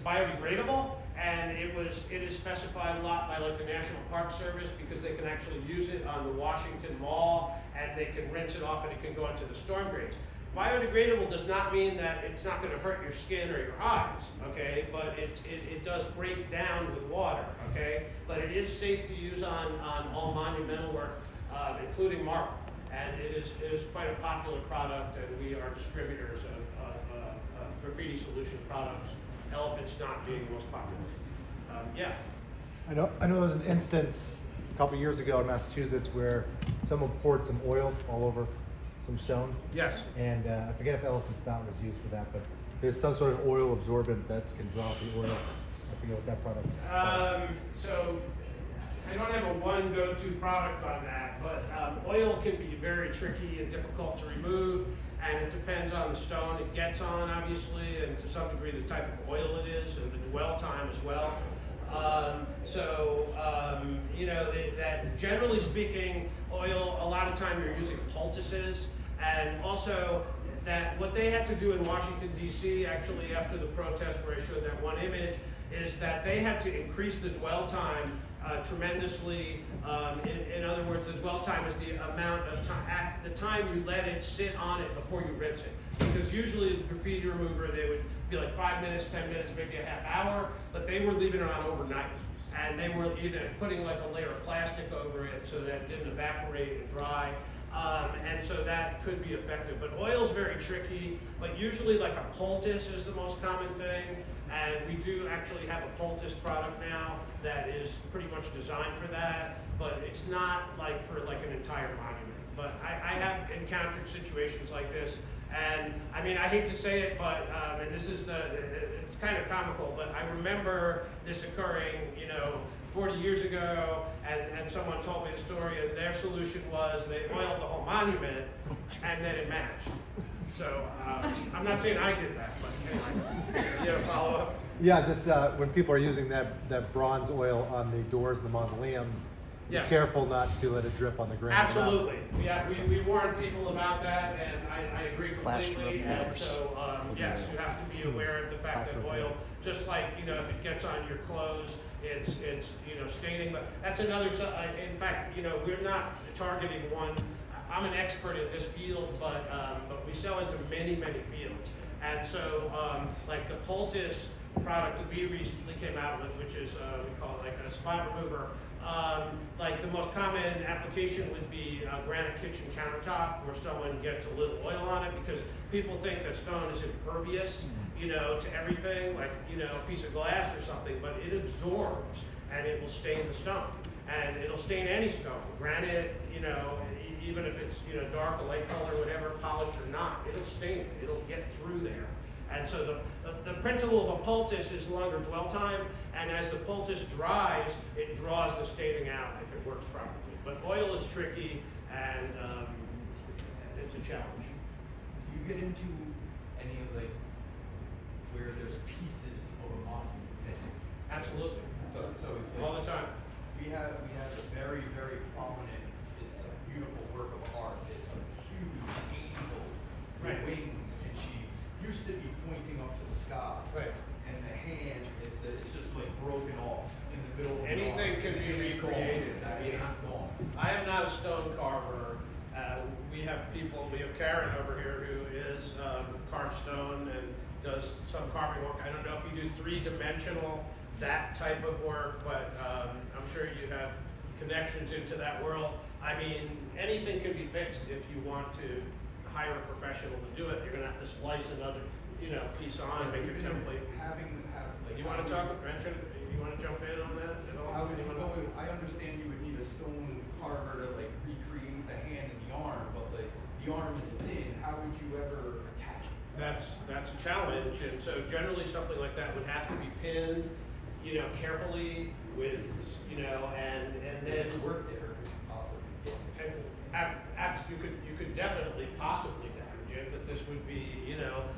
biodegradable, and it is specified a lot by the National Park Service because they can actually use it on the Washington Mall, and they can rinse it off and it can go into the storm drains. Biodegradable does not mean that it's not going to hurt your skin or your eyes, okay? But it does break down with water, okay? But it is safe to use on all monumental work, including marble. and it is quite a popular product, and we are distributors of graffiti solution products. Elephants not being the most popular. Yeah. I know there was an instance a couple years ago in Massachusetts where someone poured some oil all over some stone. Yes. And I forget if elephant stout was used for that, but there's some sort of oil absorbent that can draw out the oil. I forget what that product's called. So I don't have a one go-to product on that, but oil can be very tricky and difficult to remove, and it depends on the stone it gets on, obviously, and to some degree the type of oil it is and the dwell time as well. You know, that generally speaking, oil, a lot of time you're using poultices, and also that what they had to do in Washington, D.C., actually after the protest where I showed that one image, is that they had to increase the dwell time tremendously. In other words, the dwell time is the amount of time, at the time you let it sit on it before you rinse it. Because usually the graffiti remover, they would be like 5 minutes, 10 minutes, maybe a half hour, but they were leaving it on overnight. And they were putting like a layer of plastic over it so that it didn't evaporate and dry. And so that could be effective. But oil's very tricky, but usually like a poultice is the most common thing. And we do actually have a poultice product now that is pretty much designed for that, but it's not like for like an entire monument. But I have encountered situations like this, and I mean, I hate to say it, but, and this is, it's kind of comical, but I remember this occurring, 40 years ago, and someone told me the story, and their solution was they oiled the whole monument, and then it matched. So, I'm not saying I did that, but anyway, you have a follow-up? Yeah, just when people are using that bronze oil on the doors of the mausoleums, Yes. be careful not to let it drip on the ground. Absolutely. Yeah, we warned people about that, and I agree completely. And so, yes, you have to be aware of the fact that oil, just like, if it gets on your clothes, it's staining. But that's another, in fact, we're not targeting one. I'm an expert in this field, but we sell into many, many fields. And so, like the poultice product that we recently came out with, which is, we call it like a spot remover. Like the most common application would be a granite kitchen countertop where someone gets a little oil on it because people think that stone is impervious, to everything, like, a piece of glass or something, but it absorbs and it will stain the stone. And it'll stain any stone, granite, even if it's, dark or light color, whatever, polished or not, it'll stain it, it'll get through there. And so the principle of a poultice is longer dwell time, and as the poultice dries, it draws the staining out if it works properly. But oil is tricky, and it's a challenge. Do you get into any of where there's pieces of a monument missing? Absolutely. So All the time. we have a very, very prominent, it's a beautiful work of art. It's a huge angel with Right. wings, and she used to be pointing up to the sky. Right. And the hand, it's just like broken off in the middle of the Anything arm. can be The hand's gone. recreated. That hand's gone. I am not a stone carver. We have Karen over here who is carved stone and does some carving work. I don't know if you do three-dimensional, that type of work, but I'm sure you have connections into that world. I mean, anything can be fixed if you want to hire a professional to do it. You're gonna have to slice another, piece on, make a template. You wanna mention, you wanna jump in on that at all? I understand you would need a stone carver to recreate the hand and the arm, but the arm is thin. How would you ever attach it? That's a challenge, and so generally something like that would have to be pinned, carefully with, and Does then. it work there? Possibly. You could definitely possibly damage it, but this would be,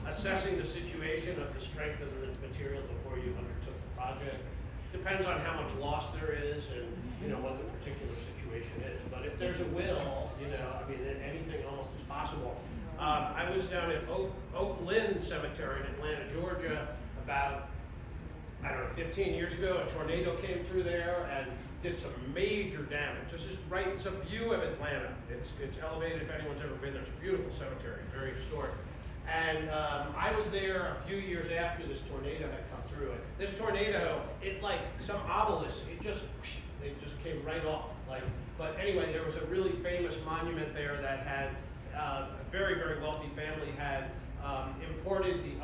assessing the situation of the strength of the material before you undertook the project. Depends on how much loss there is and, what the particular situation is. But if there's a will, anything almost is possible. I was down at Oak Lynn Cemetery in Atlanta, Georgia, about 15 years ago. A tornado came through there and did some major damage. This is right, it's a view of Atlanta. It's elevated if anyone's ever been there. It's a beautiful cemetery, very historic. And I was there a few years after this tornado had come through. And this tornado, it like some obelisk, it just came right off. But anyway, there was a really famous monument there that had a very, very wealthy family had imported the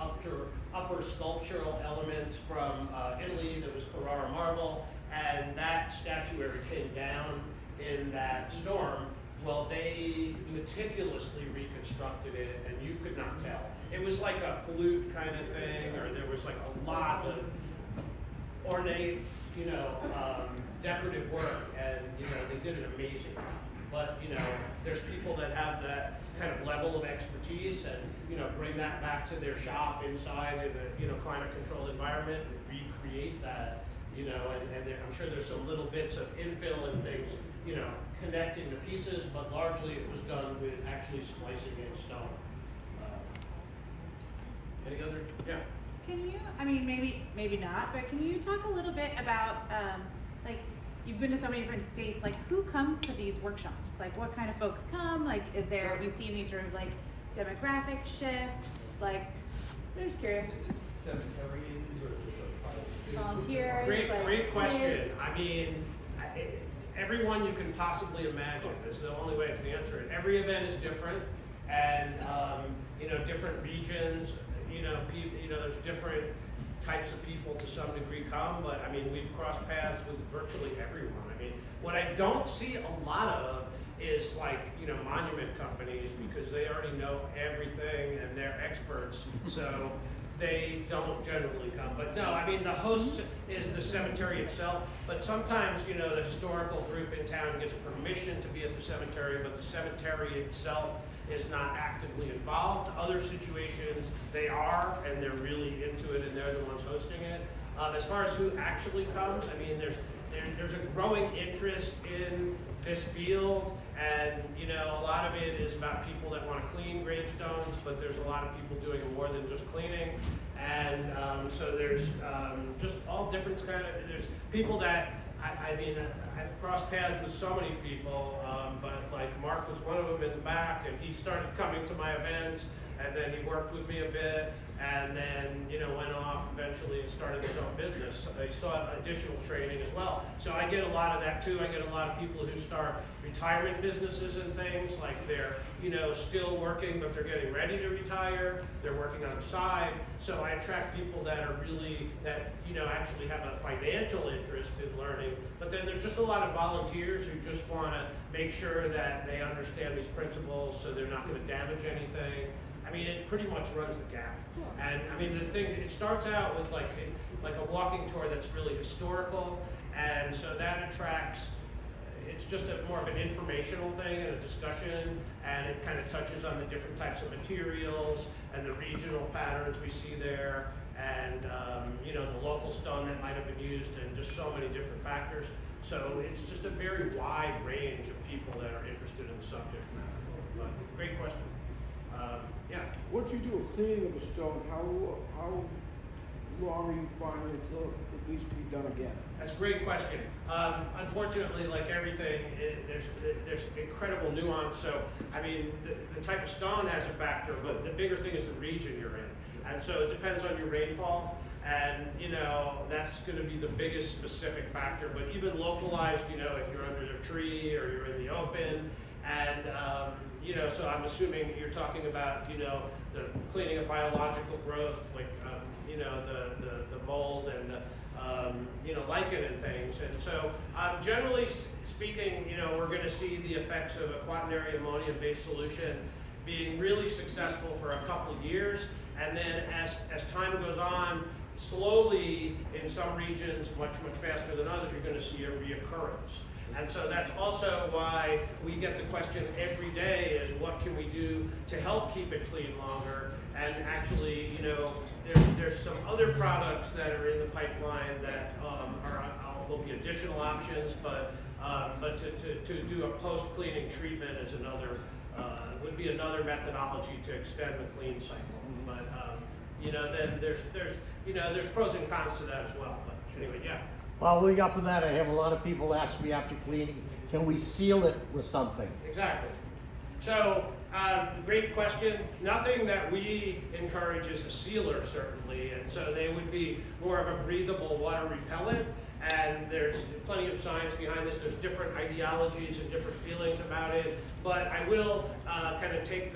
upper sculptural elements from Italy. There was Carrara marble, and that statuary came down in that storm. Well, they meticulously reconstructed it, and you could not tell. It was like a flute kind of thing, or there was like a lot of ornate, decorative work, and they did an amazing job. But there's people that have that kind of level of expertise and bring that back to their shop inside in a climate controlled environment and recreate that. And I'm sure there's some little bits of infill and things, connecting the pieces, but largely it was done with actually splicing in stone. Any other? Yeah. Can you, maybe not, but can you talk a little bit about, you've been to so many different states, who comes to these workshops? What kind of folks come? Have you seen any sort of demographic shifts? I'm just curious. Cemeteries or just a private Volunteers. Great question. Kids. Everyone you can possibly imagine is the only way I can answer it. Every event is different, and different regions. There's different types of people to some degree come, but we've crossed paths with virtually everyone. What I don't see a lot of is monument companies, because they already know everything and they're experts, so they don't generally come. But no, the host is the cemetery itself, but sometimes, the historical group in town gets permission to be at the cemetery, but the cemetery itself is not actively involved. Other situations, they are, and they're really into it, and they're the ones hosting it. As far as who actually comes, there's a growing interest in this field, and a lot of it is about people that want to clean gravestones, but there's a lot of people doing more than just cleaning, and so there's just all different there's people that I've crossed paths with so many people, but Mark was one of them in the back, and he started coming to my events, and then he worked with me a bit, and then went off eventually and started his own business. They sought additional training as well. So I get a lot of that too. I get a lot of people who start retirement businesses and things, they're still working, but they're getting ready to retire. They're working on the side. So I attract people that are really actually have a financial interest in learning. But then there's just a lot of volunteers who just want to make sure that they understand these principles, so they're not going to damage anything. It pretty much runs the gamut. And the thing, it starts out with like a walking tour that's really historical, and so that attracts. It's just more of an informational thing and a discussion, and it kind of touches on the different types of materials and the regional patterns we see there, and the local stone that might have been used, and just so many different factors. So it's just a very wide range of people that are interested in the subject matter. But great question. Yeah. Once you do a cleaning of a stone, how long are you finding until it needs to be done again? That's a great question. Unfortunately, like everything, there's incredible nuance. So, the type of stone has a factor, but the bigger thing is the region you're in. And so it depends on your rainfall, and that's going to be the biggest specific factor. But even localized, if you're under a tree or you're in the open, and so I'm assuming you're talking about the cleaning of biological growth, like the mold and the lichen and things. And so generally speaking, we're going to see the effects of a quaternary ammonia-based solution being really successful for a couple of years, and then as time goes on, slowly in some regions, much faster than others, you're going to see a reoccurrence. And so that's also why we get the question every day is what can we do to help keep it clean longer? And actually, there's some other products that are in the pipeline that will be additional options, but to do a post-cleaning treatment is would be another methodology to extend the clean cycle. But then there's pros and cons to that as well. But anyway, yeah. Following up on that, I have a lot of people ask me after cleaning, can we seal it with something? Exactly. So, great question. Nothing that we encourage is a sealer, certainly, and so they would be more of a breathable water repellent. and there's plenty of science behind this. There's different ideologies and different feelings about it, but I will kind of take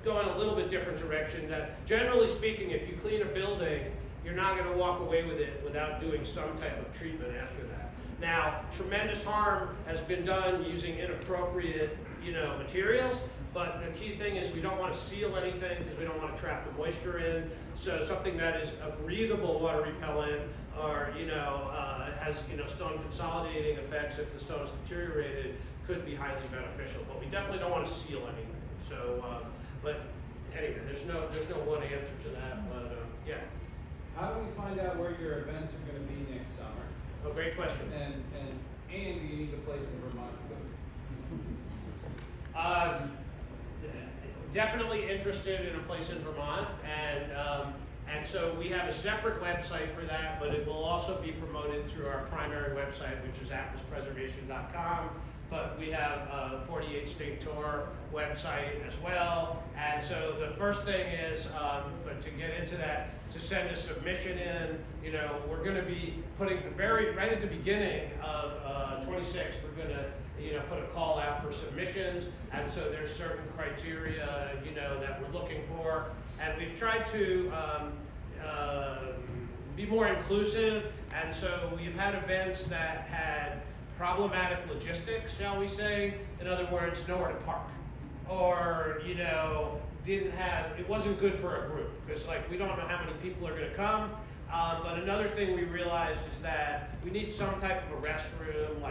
go in a little bit different direction. That generally speaking, if you clean a building, you're not going to walk away with it without doing some type of treatment after that. Now, tremendous harm has been done using inappropriate, materials, but the key thing is we don't want to seal anything because we don't want to trap the moisture in. So something that is a breathable water repellent, or has stone consolidating effects if the stone is deteriorated, could be highly beneficial. But we definitely don't want to seal anything. So, but anyway, there's no one answer to that. But yeah. How do we find out where your events are going to be next summer? Oh, great question. And do you need a place in Vermont to go? Definitely interested in a place in Vermont, and so we have a separate website for that, but it will also be promoted through our primary website, which is atlaspreservation.com. But we have a 48 state tour website as well. And so the first thing is, but to get into that, to send a submission in, we're going to be putting right at the beginning of 26, we're going to put a call out for submissions. And so there's certain criteria, that we're looking for. And we've tried to be more inclusive. And so we've had events that had problematic logistics, shall we say? In other words, nowhere to park, or it wasn't good for a group because we don't know how many people are going to come. But another thing we realized is that we need some type of a restroom.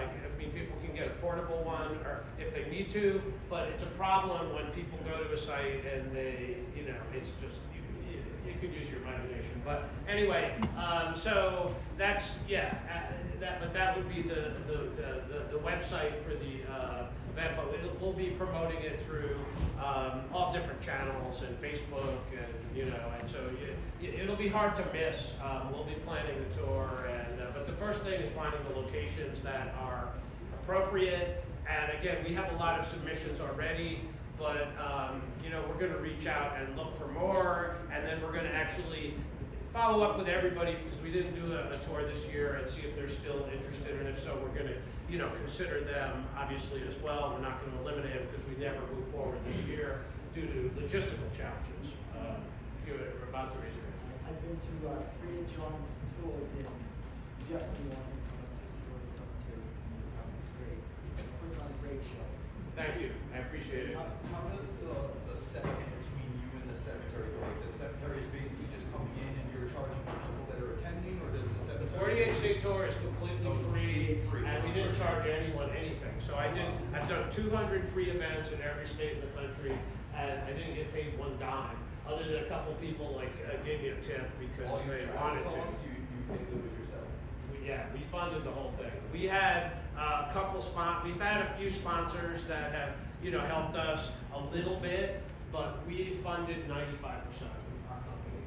People can get a portable one, or if they need to. But it's a problem when people go to a site and they, it's just you could use your imagination. But anyway, so that's that would be the website for the event, but we'll be promoting it through all different channels and Facebook, and so it'll be hard to miss. We'll be planning the tour, but the first thing is finding the locations that are appropriate. And again, we have a lot of submissions already, but we're going to reach out and look for more, and then we're going to actually follow up with everybody because we didn't do a tour this year, and see if they're still interested, and if so, we're going to consider them obviously as well. We're not going to eliminate them because we never moved forward this year due to logistical challenges. You're about to raise your hand. I've been to 3 John's tours in definitely want to come up to the cemeteries, and the town is great. It puts on a great show. Thank you, I appreciate it. How does the setup between you and the cemetery work? The cemetery is basically just coming in and you're charging the people that are attending, or does the The cemetery? 48 state tour is completely free, and we didn't charge anyone anything. So I've done 200 free events in every state in the country, and I didn't get paid one dime, other than a couple people gave me a tip because All your they travel wanted to. costs, you pay those yourself. We funded the whole thing. We had we've had a few sponsors that have, helped us a little bit, but we funded 95% of our company.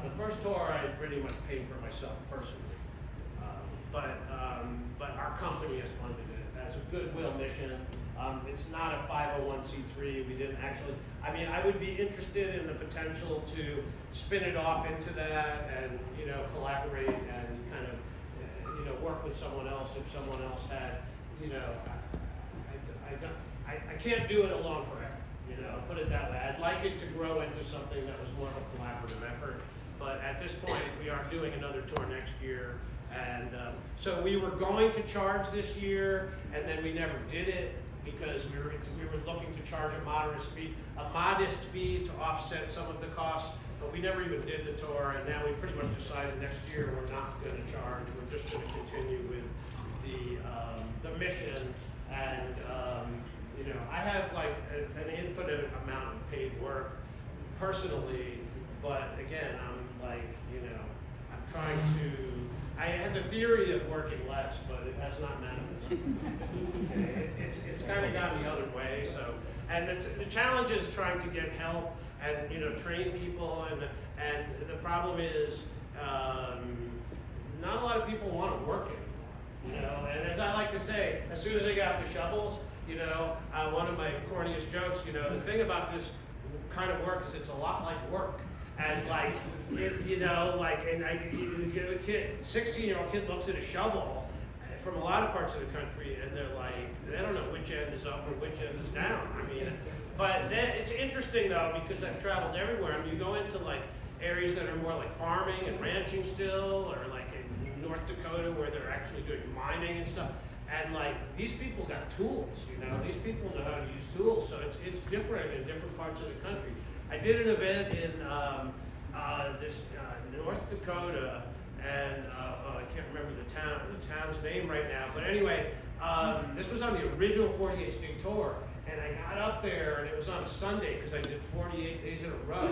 The first tour I pretty much paid for myself personally. But our company has funded it as a goodwill mission. It's not a 501c3. We didn't actually, I would be interested in the potential to spin it off into that and, collaborate and kind of, work with someone else if someone else had, I can't do it alone forever, put it that way. I'd like it to grow into something that was more of a collaborative effort, but at this point, we are doing another tour next year, and so we were going to charge this year, and then we never did it because we were looking to charge a modest fee to offset some of the costs, but we never even did the tour, and now we pretty much decided next year we're not going to charge. We're just going to continue with the mission, and I have an infinite amount of paid work personally, but again, I'm trying to. I had the theory of working less, but it has not manifested. It's kind of gone the other way. So, and the challenge is trying to get help and train people, and the problem is not a lot of people want to work it. And as I like to say, as soon as they get off the shovels, one of my corniest jokes, the thing about this kind of work is it's a lot like work. And like, you know, like, and a kid, 16-year-old kid looks at a shovel from a lot of parts of the country, and they're like, they don't know which end is up or which end is down. I mean, but then it's interesting though, because I've traveled everywhere. I mean, you go into like areas that are more like farming and ranching still, or like in North Dakota where they're actually doing mining and stuff. And like, these people got tools, you know, these people know how to use tools, so it's different in different parts of the country. I did an event in North Dakota, and I can't remember the town's name right now, but anyway, this was on the original 48 state tour, and I got up there, and it was on a Sunday, because I did 48 days in a row,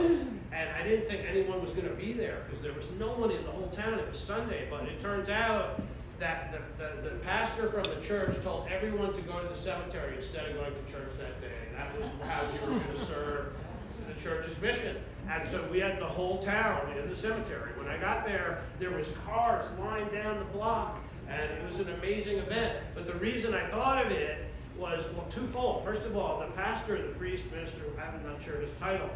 and I didn't think anyone was gonna be there, because there was no one in the whole town. It was Sunday, but it turns out that the pastor from the church told everyone to go to the cemetery instead of going to church that day, and that was how we were gonna serve the church's mission. And so we had the whole town in the cemetery. When I got there, there was cars lined down the block, and it was an amazing event. But the reason I thought of it was, well, twofold. First of all, the pastor, the priest, minister, I'm not sure his title,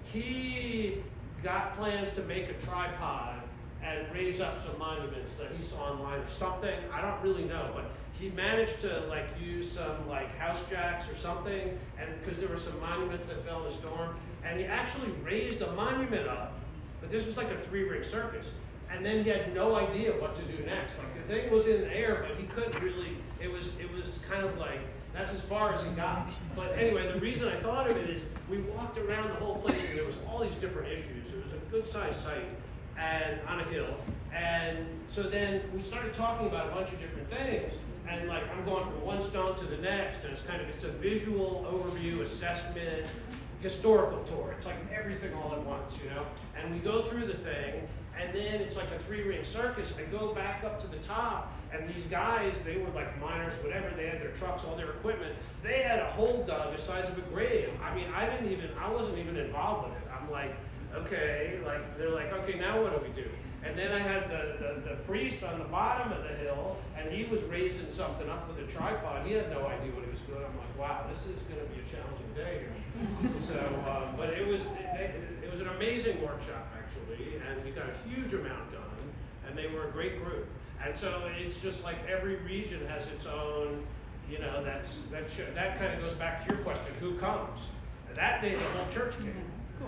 he got plans to make a tripod and raise up some monuments that he saw online or something. I don't really know, but he managed to like use some like house jacks or something, and because there were some monuments that fell in a storm, and he actually raised a monument up, but this was like a 3-ring circus, and then he had no idea what to do next. Like the thing was in the air, but he couldn't really, it was kind of like, that's as far as he got. But anyway, the reason I thought of it is we walked around the whole place, and there was all these different issues. It was a good sized site, and on a hill, and so then we started talking about a bunch of different things, and like I'm going from one stone to the next, and it's a visual overview, assessment, historical tour. It's like everything all at once, you know. And we go through the thing, and then it's like a 3-ring circus. I go back up to the top, and these guys, they were like miners, whatever. They had their trucks, all their equipment. They had a hole dug the size of a grave. I mean, I wasn't even involved with it. I'm like, okay, like they're like, okay, now what do we do? And then I had the priest on the bottom of the hill, and he was raising something up with a tripod. He had no idea what he was doing. I'm like, wow, this is going to be a challenging day here. So, but it was an amazing workshop actually, and we got a huge amount done, and they were a great group. And so it's just like every region has its own, you know, that kind of goes back to your question, who comes? And that day the whole church came,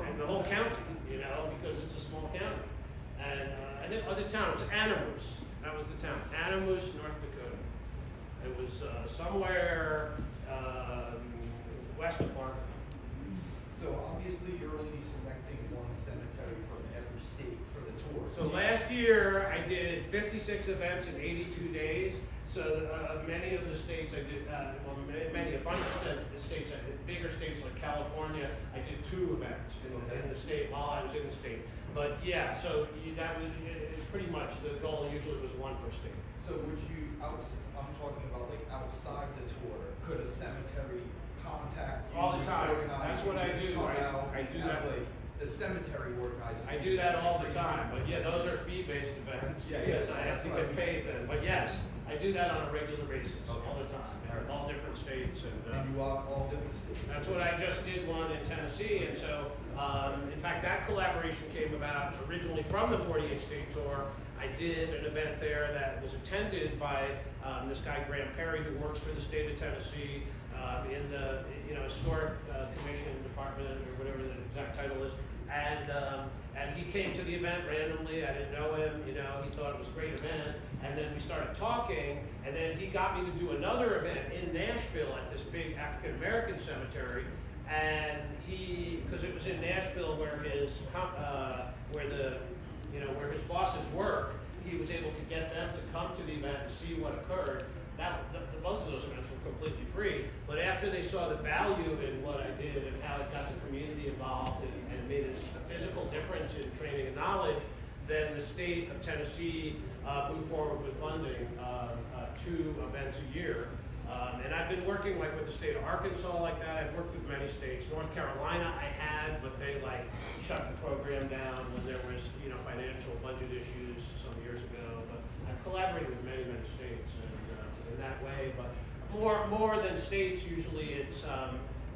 and the whole county, you know, because it's a small county. And I think other town, it was Animus. That was the town, Animus, North Dakota. It was somewhere west of Fargo. So obviously you're only selecting one cemetery from every state for the tour. So last year I did 56 events in 82 days. So many of the states I did, a bunch of states I did, bigger states like California, I did 2 events in the state while I was in the state. But yeah, so that was pretty much the goal. Usually was 1 per state. So would you, I'm talking about like outside the tour, could a cemetery contact you? All the time. Organize, That's what I do. I do that. Like, the cemetery organizes. I do that all the time. But yeah, those are fee-based events. Yeah, because yeah. I have to get paid then. But yes, I do that on a regular basis all the time. In all different states. And you walk all different states. That's what I just did one in Tennessee, and so, in fact, that collaboration came about originally from the 48 state tour. I did an event there that was attended by this guy Graham Perry, who works for the state of Tennessee in the historic commission department or whatever the exact title is, and he came to the event randomly. I didn't know him, he thought it was a great event, and then we started talking, and then he got me to do another event in Nashville at this big African American cemetery, and because it was in Nashville where his where his bosses work, he was able to get them to come to the event and see what occurred. Both of those events were completely free, but after they saw the value in what I did and how it got the community involved and made a physical difference in training and knowledge, then the state of Tennessee moved forward with funding 2 events a year. And I've been working with the state of Arkansas like that. I've worked with many states. North Carolina I had, but they shut the program down when there was financial budget issues some years ago. But I've collaborated with many states in that way. But more than states, usually it's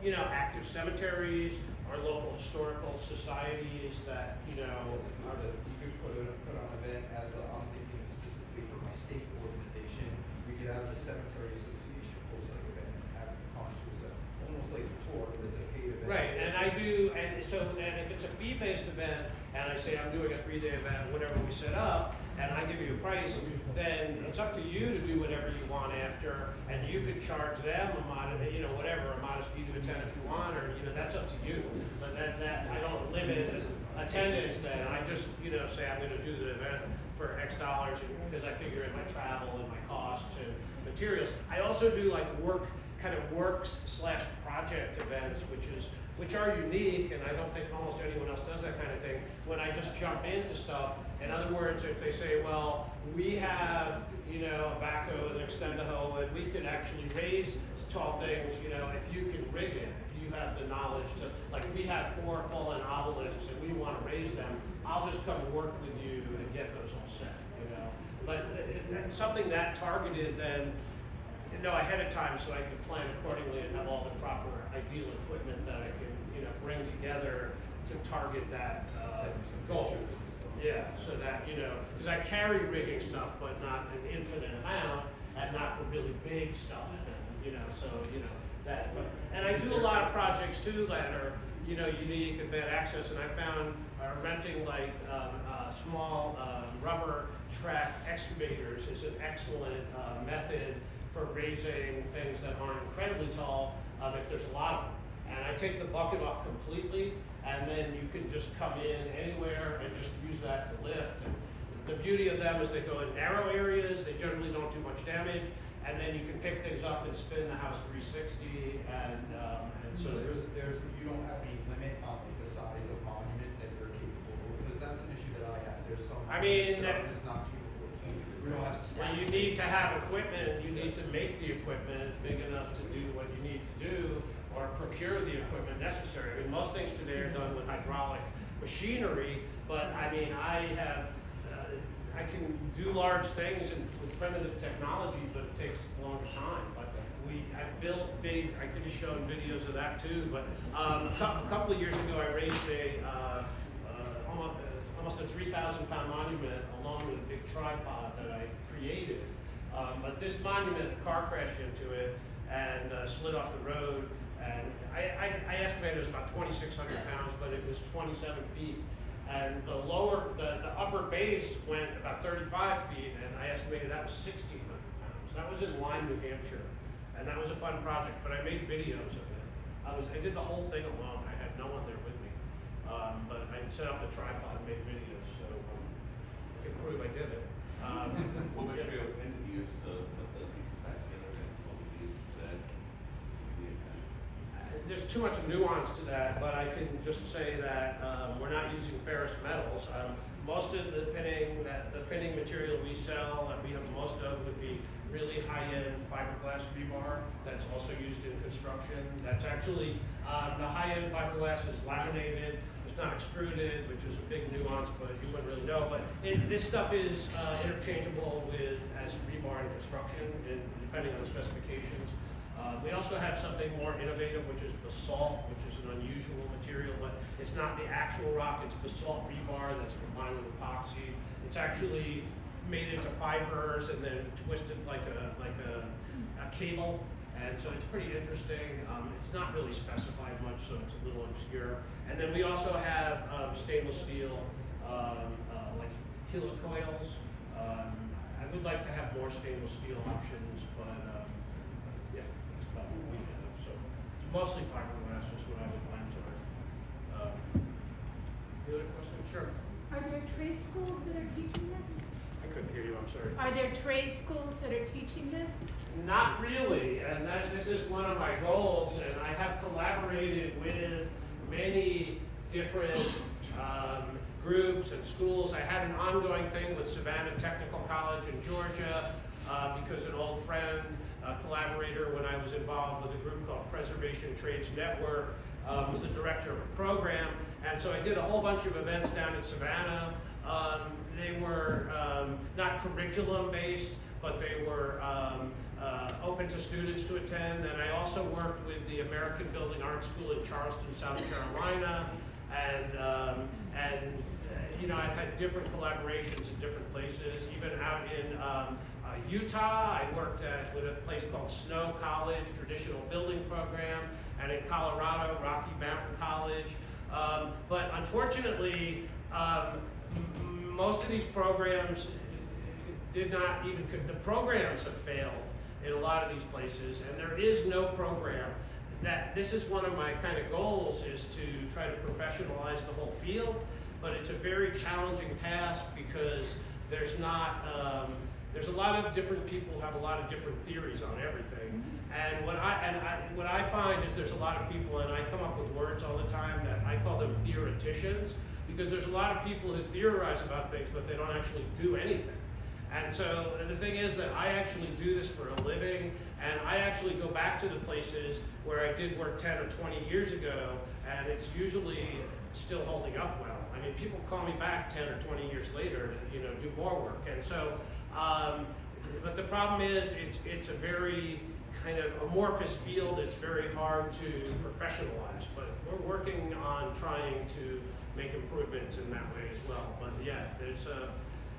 you know, active cemeteries, our local historical societies that, you know, are, You could put on an event as, I'm thinking specifically for my state organization, we could have the cemetery association host like event and have it come to us, almost like a tour, but it's a paid event. right, and I do, and so, and if it's a fee-based event, and I say I'm doing a 3-day event, whatever we set up, and I give you a price, then it's up to you to do whatever you want after, and you could charge them a modest, you know, whatever, a modest fee to attend if you want, or, you know, that's up to you. But that, I don't limit attendance then, I just, you know, say I'm gonna do the event for X dollars, because I figure in my travel and my costs and materials. I also do like kind of work/project events, which are unique, and I don't think almost anyone else does that kind of thing, when I just jump into stuff. In other words, if they say, well, we have, you know, a backhoe and an extend-a-hoe, and we could actually raise tall things, you know, if you can rig it, if you have the knowledge to, like, we have 4 fallen obelisks and we want to raise them, I'll just come work with you and get those all set, you know. But it's something that targeted then, you know, ahead of time, so I can plan accordingly and have all the proper ideal equipment that I can, you know, bring together to target that goal. Yeah, so that, you know, because I carry rigging stuff, but not an infinite amount, and not for really big stuff, and, you know, so, you know, that. But, and I do a lot of projects too that are, you know, unique and bad access, and I found renting like small rubber track excavators is an excellent method for raising things that aren't incredibly tall if there's a lot of them. And I take the bucket off completely, and then you can just come in anywhere and just use that to lift. And the beauty of them is they go in narrow areas, they generally don't do much damage, and then you can pick things up and spin the house 360, and So there's, you don't have any limit on like the size of monument that you're capable of, because that's an issue that I have, there's some I mean, monuments that I'm just not capable of doing. We don't have. well, you need to have equipment, you need to make the equipment big enough to do what you need to do, or procure the equipment necessary. I mean, most things today are done with hydraulic machinery, but I mean, I can do large things with primitive technology, but it takes a longer time. But I built big, I could have shown videos of that too, but a couple of years ago I raised almost a 3,000-pound monument along with a big tripod that I created. But this monument, a car crashed into it and slid off the road, and I estimated it was about 2,600 pounds, but it was 27 feet. And the upper base went about 35 feet, and I estimated that was 1,600 pounds. That was in Lyme, New Hampshire, and that was a fun project, but I made videos of it. I did the whole thing alone. I had no one there with me. But I set up the tripod and made videos, so I can prove I did it. What material pin did you use to put the pieces back together, and what would you use to do the event? There's too much nuance to that, but I can just say that we're not using ferrous metals. Most of the pinning material we sell, and we have most of, would be really high-end fiberglass rebar that's also used in construction. That's actually, the high-end fiberglass is laminated, it's not extruded, which is a big nuance, but you wouldn't really know. But this stuff is interchangeable as rebar in construction, depending on the specifications. We also have something more innovative, which is basalt, which is an unusual material, but it's not the actual rock, it's basalt rebar that's combined with epoxy. It's actually made into fibers and then twisted like a cable, and so it's pretty interesting. It's not really specified much, so it's a little obscure. And then we also have stainless steel, like helicoils. I would like to have more stainless steel options, but yeah, that's about what we have. So it's mostly fiberglass is what I would plan toward. The other question? Sure. Are there trade schools that are teaching this? I couldn't hear you, I'm sorry. Are there trade schools that are teaching this? Not really, and this is one of my goals, and I have collaborated with many different groups and schools. I had an ongoing thing with Savannah Technical College in Georgia because an old friend, a collaborator when I was involved with a group called Preservation Trades Network, was the director of a program, and so I did a whole bunch of events down in Savannah. They were not curriculum based, but they were open to students to attend. And I also worked with the American Building Art School in Charleston, South Carolina, and you know, I've had different collaborations in different places. Even out in Utah, I worked with a place called Snow College, traditional building program, and in Colorado, Rocky Mountain College. But unfortunately, most of these programs did not even, the programs have failed in a lot of these places, and there is no program. That this is one of my kind of goals, is to try to professionalize the whole field, but it's a very challenging task because there's not, there's a lot of different people who have a lot of different theories on everything. And what I find is there's a lot of people, and I come up with words all the time that I call them theoreticians, because there's a lot of people who theorize about things, but they don't actually do anything. And so the thing is that I actually do this for a living, and I actually go back to the places where I did work 10 or 20 years ago, and it's usually still holding up well. I mean, people call me back 10 or 20 years later to, you know, do more work. And so, but the problem is it's a very kind of amorphous field. It's very hard to professionalize, but we're working on trying to make improvements in that way as well. But yeah, there's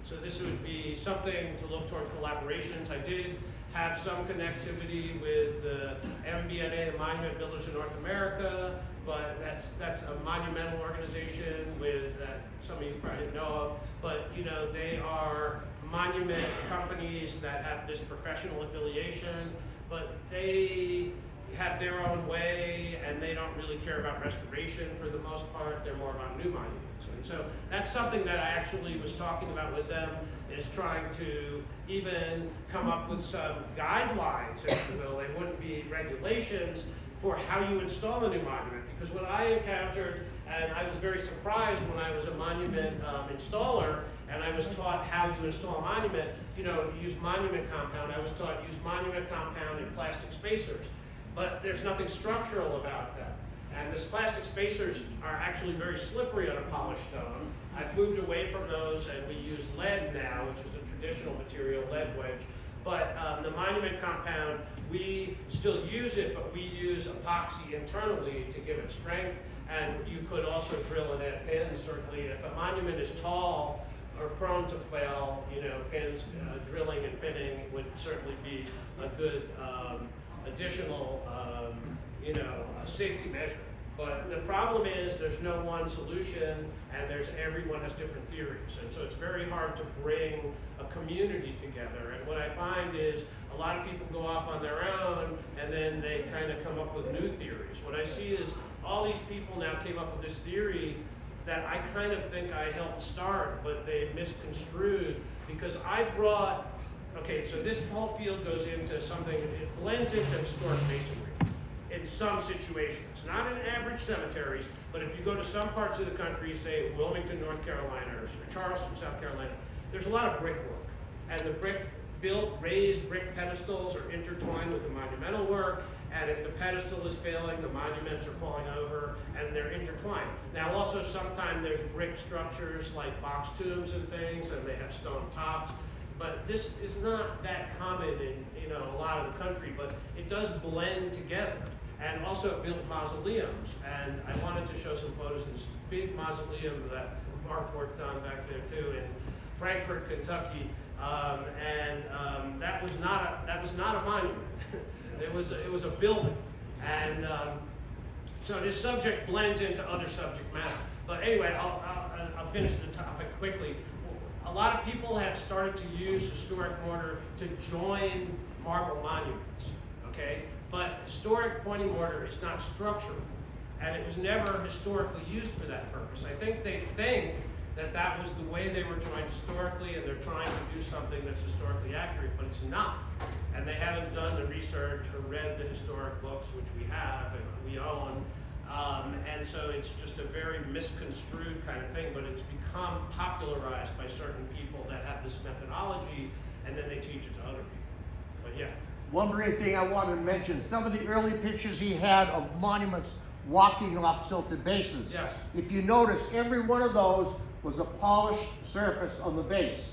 so this would be something to look toward collaborations. I did have some connectivity with the MBNA, the Monument Builders of North America, but that's a monumental organization with that some of you probably know of. But you know, they are monument companies that have this professional affiliation, but they have their own way, and they don't really care about restoration for the most part. They're more about new monuments. And so that's something that I actually was talking about with them, is trying to even come up with some guidelines, if you will. They wouldn't be regulations for how you install a new monument. Because what I encountered, and I was very surprised when I was a monument installer, and I was taught how to install a monument, you know, use monument compound. I was taught use monument compound and plastic spacers. But there's nothing structural about them. And these plastic spacers are actually very slippery on a polished stone. I've moved away from those, and we use lead now, which is a traditional material, lead wedge. But the monument compound, we still use it, but we use epoxy internally to give it strength. And you could also drill and add pins, certainly. If a monument is tall or prone to fail, you know, pins, drilling and pinning would certainly be a good additional, you know, safety measure. But the problem is there's no one solution, and everyone has different theories. And so it's very hard to bring a community together. And what I find is a lot of people go off on their own, and then they kind of come up with new theories. What I see is all these people now came up with this theory that I kind of think I helped start, but they misconstrued, because I brought, okay, so this whole field goes into something, it blends into historic masonry in some situations. Not in average cemeteries, but if you go to some parts of the country, say Wilmington, North Carolina, or Charleston, South Carolina, there's a lot of brickwork. And the raised brick pedestals are intertwined with the monumental work, and if the pedestal is failing, the monuments are falling over, and they're intertwined. Now also sometimes there's brick structures like box tombs and things, and they have stone tops. But this is not that common in, you know, a lot of the country, but it does blend together. And also built mausoleums, and I wanted to show some photos of this big mausoleum that Mark worked on back there too in Frankfort, Kentucky, and that was not a monument. it was a building, and so this subject blends into other subject matter. But anyway, I'll finish the topic quickly. A lot of people have started to use historic mortar to join marble monuments, okay? But historic pointing mortar is not structural, and it was never historically used for that purpose. I think they think that that was the way they were joined historically, and they're trying to do something that's historically accurate, but it's not. And they haven't done the research or read the historic books, which we have and we own. And so it's just a very misconstrued kind of thing, but it's become popularized by certain people that have this methodology, and then they teach it to other people. But yeah. One brief thing I wanted to mention, some of the early pictures he had of monuments walking off tilted bases. Yes. If you notice, every one of those was a polished surface on the base.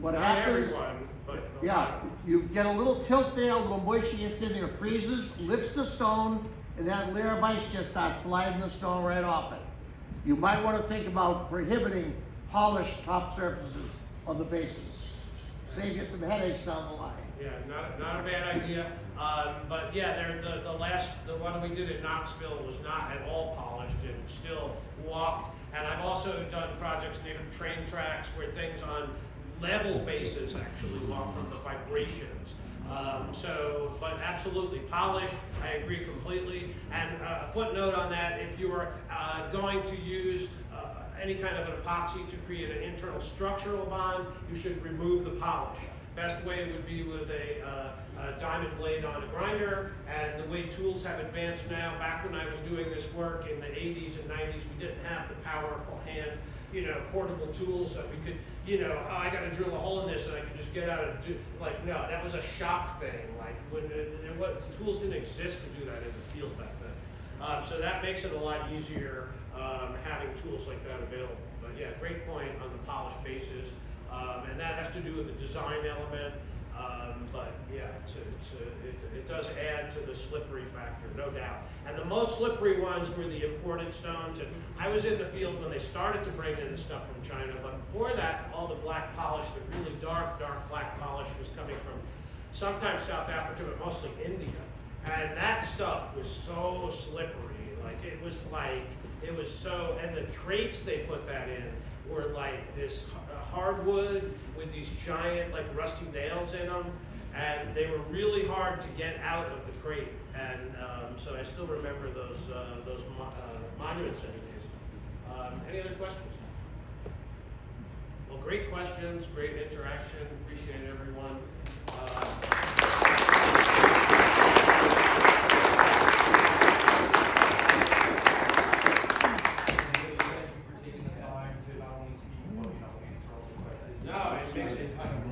What Not happens? everyone, but a Yeah, lot. you get a little tilt there, a little moisture gets in there, freezes, lifts the stone, and that layer of ice just starts sliding the stone right off it. You might want to think about prohibiting polished top surfaces on the bases. Save you some headaches down the line. Yeah, not a bad idea. But yeah, the one we did at Knoxville was not at all polished and still walked. And I've also done projects near train tracks where things on level bases actually walk from the vibrations. But absolutely polished, I agree completely. And a footnote on that, if you are going to use any kind of an epoxy to create an internal structural bond, you should remove the polish. Best way would be with a diamond blade on a grinder, and the way tools have advanced now, back when I was doing this work in the 80s and 90s, we didn't have the powerful hand, portable tools that we could, I gotta drill a hole in this and I can just get out and do, no, that was a shock thing, when the tools didn't exist to do that in the field back then. So that makes it a lot easier having tools like that available. But yeah, great point on the polished bases. And that has to do with the design element, but yeah, it does add to the slippery factor, no doubt. And the most slippery ones were the imported stones, and I was in the field when they started to bring in the stuff from China, but before that, all the black polish, the really dark black polish was coming from sometimes South Africa, but mostly India. And that stuff was so slippery, it was so, and the crates they put that in were like this hardwood with these giant rusty nails in them, and they were really hard to get out of the crate. And so I still remember those monuments anyways. Any other questions? Well, great questions, great interaction, appreciate everyone. No, it makes it kind of